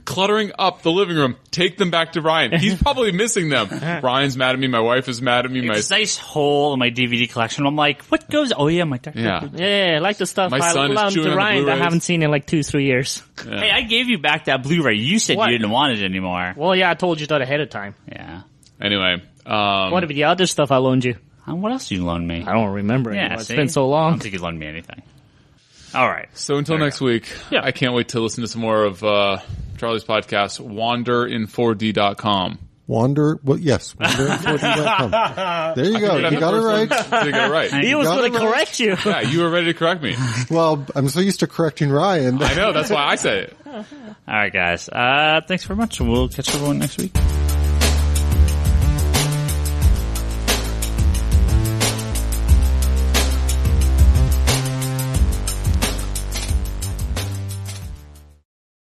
cluttering up the living room. Take them back to Ryan. He's probably missing them." Ryan's mad at me. My wife is mad at me.
It's a nice hole in my DVD collection. I'm like, what goes? Oh yeah, my Dr.
Yeah, I like the stuff.
My son is chewing on the
Ryan that I
Blu-rays.
haven't seen in like 2-3 years.
Yeah.
Hey, I gave you back that Blu-ray. You said
What?
you didn't want it anymore.
Well, yeah, I told you that ahead of time.
Yeah.
Anyway,
What about the other stuff I loaned you?
What else did you loan me?
I don't remember anymore.
Yeah,
It's
see?
been so
I
long.
don't think you loaned me anything. All right.
so until next week, I can't wait to listen to some more of Charlie's podcast, wanderinforD.com.
Yes, wander4d.com. There you go. You got it right.
You got it right.
He was
got
going
it
to
right.
correct you.
Yeah, you were ready to correct me.
Well, I'm so used to correcting Ryan.
I know, that's why I said it.
All right, guys. Thanks very much. We'll catch everyone next week.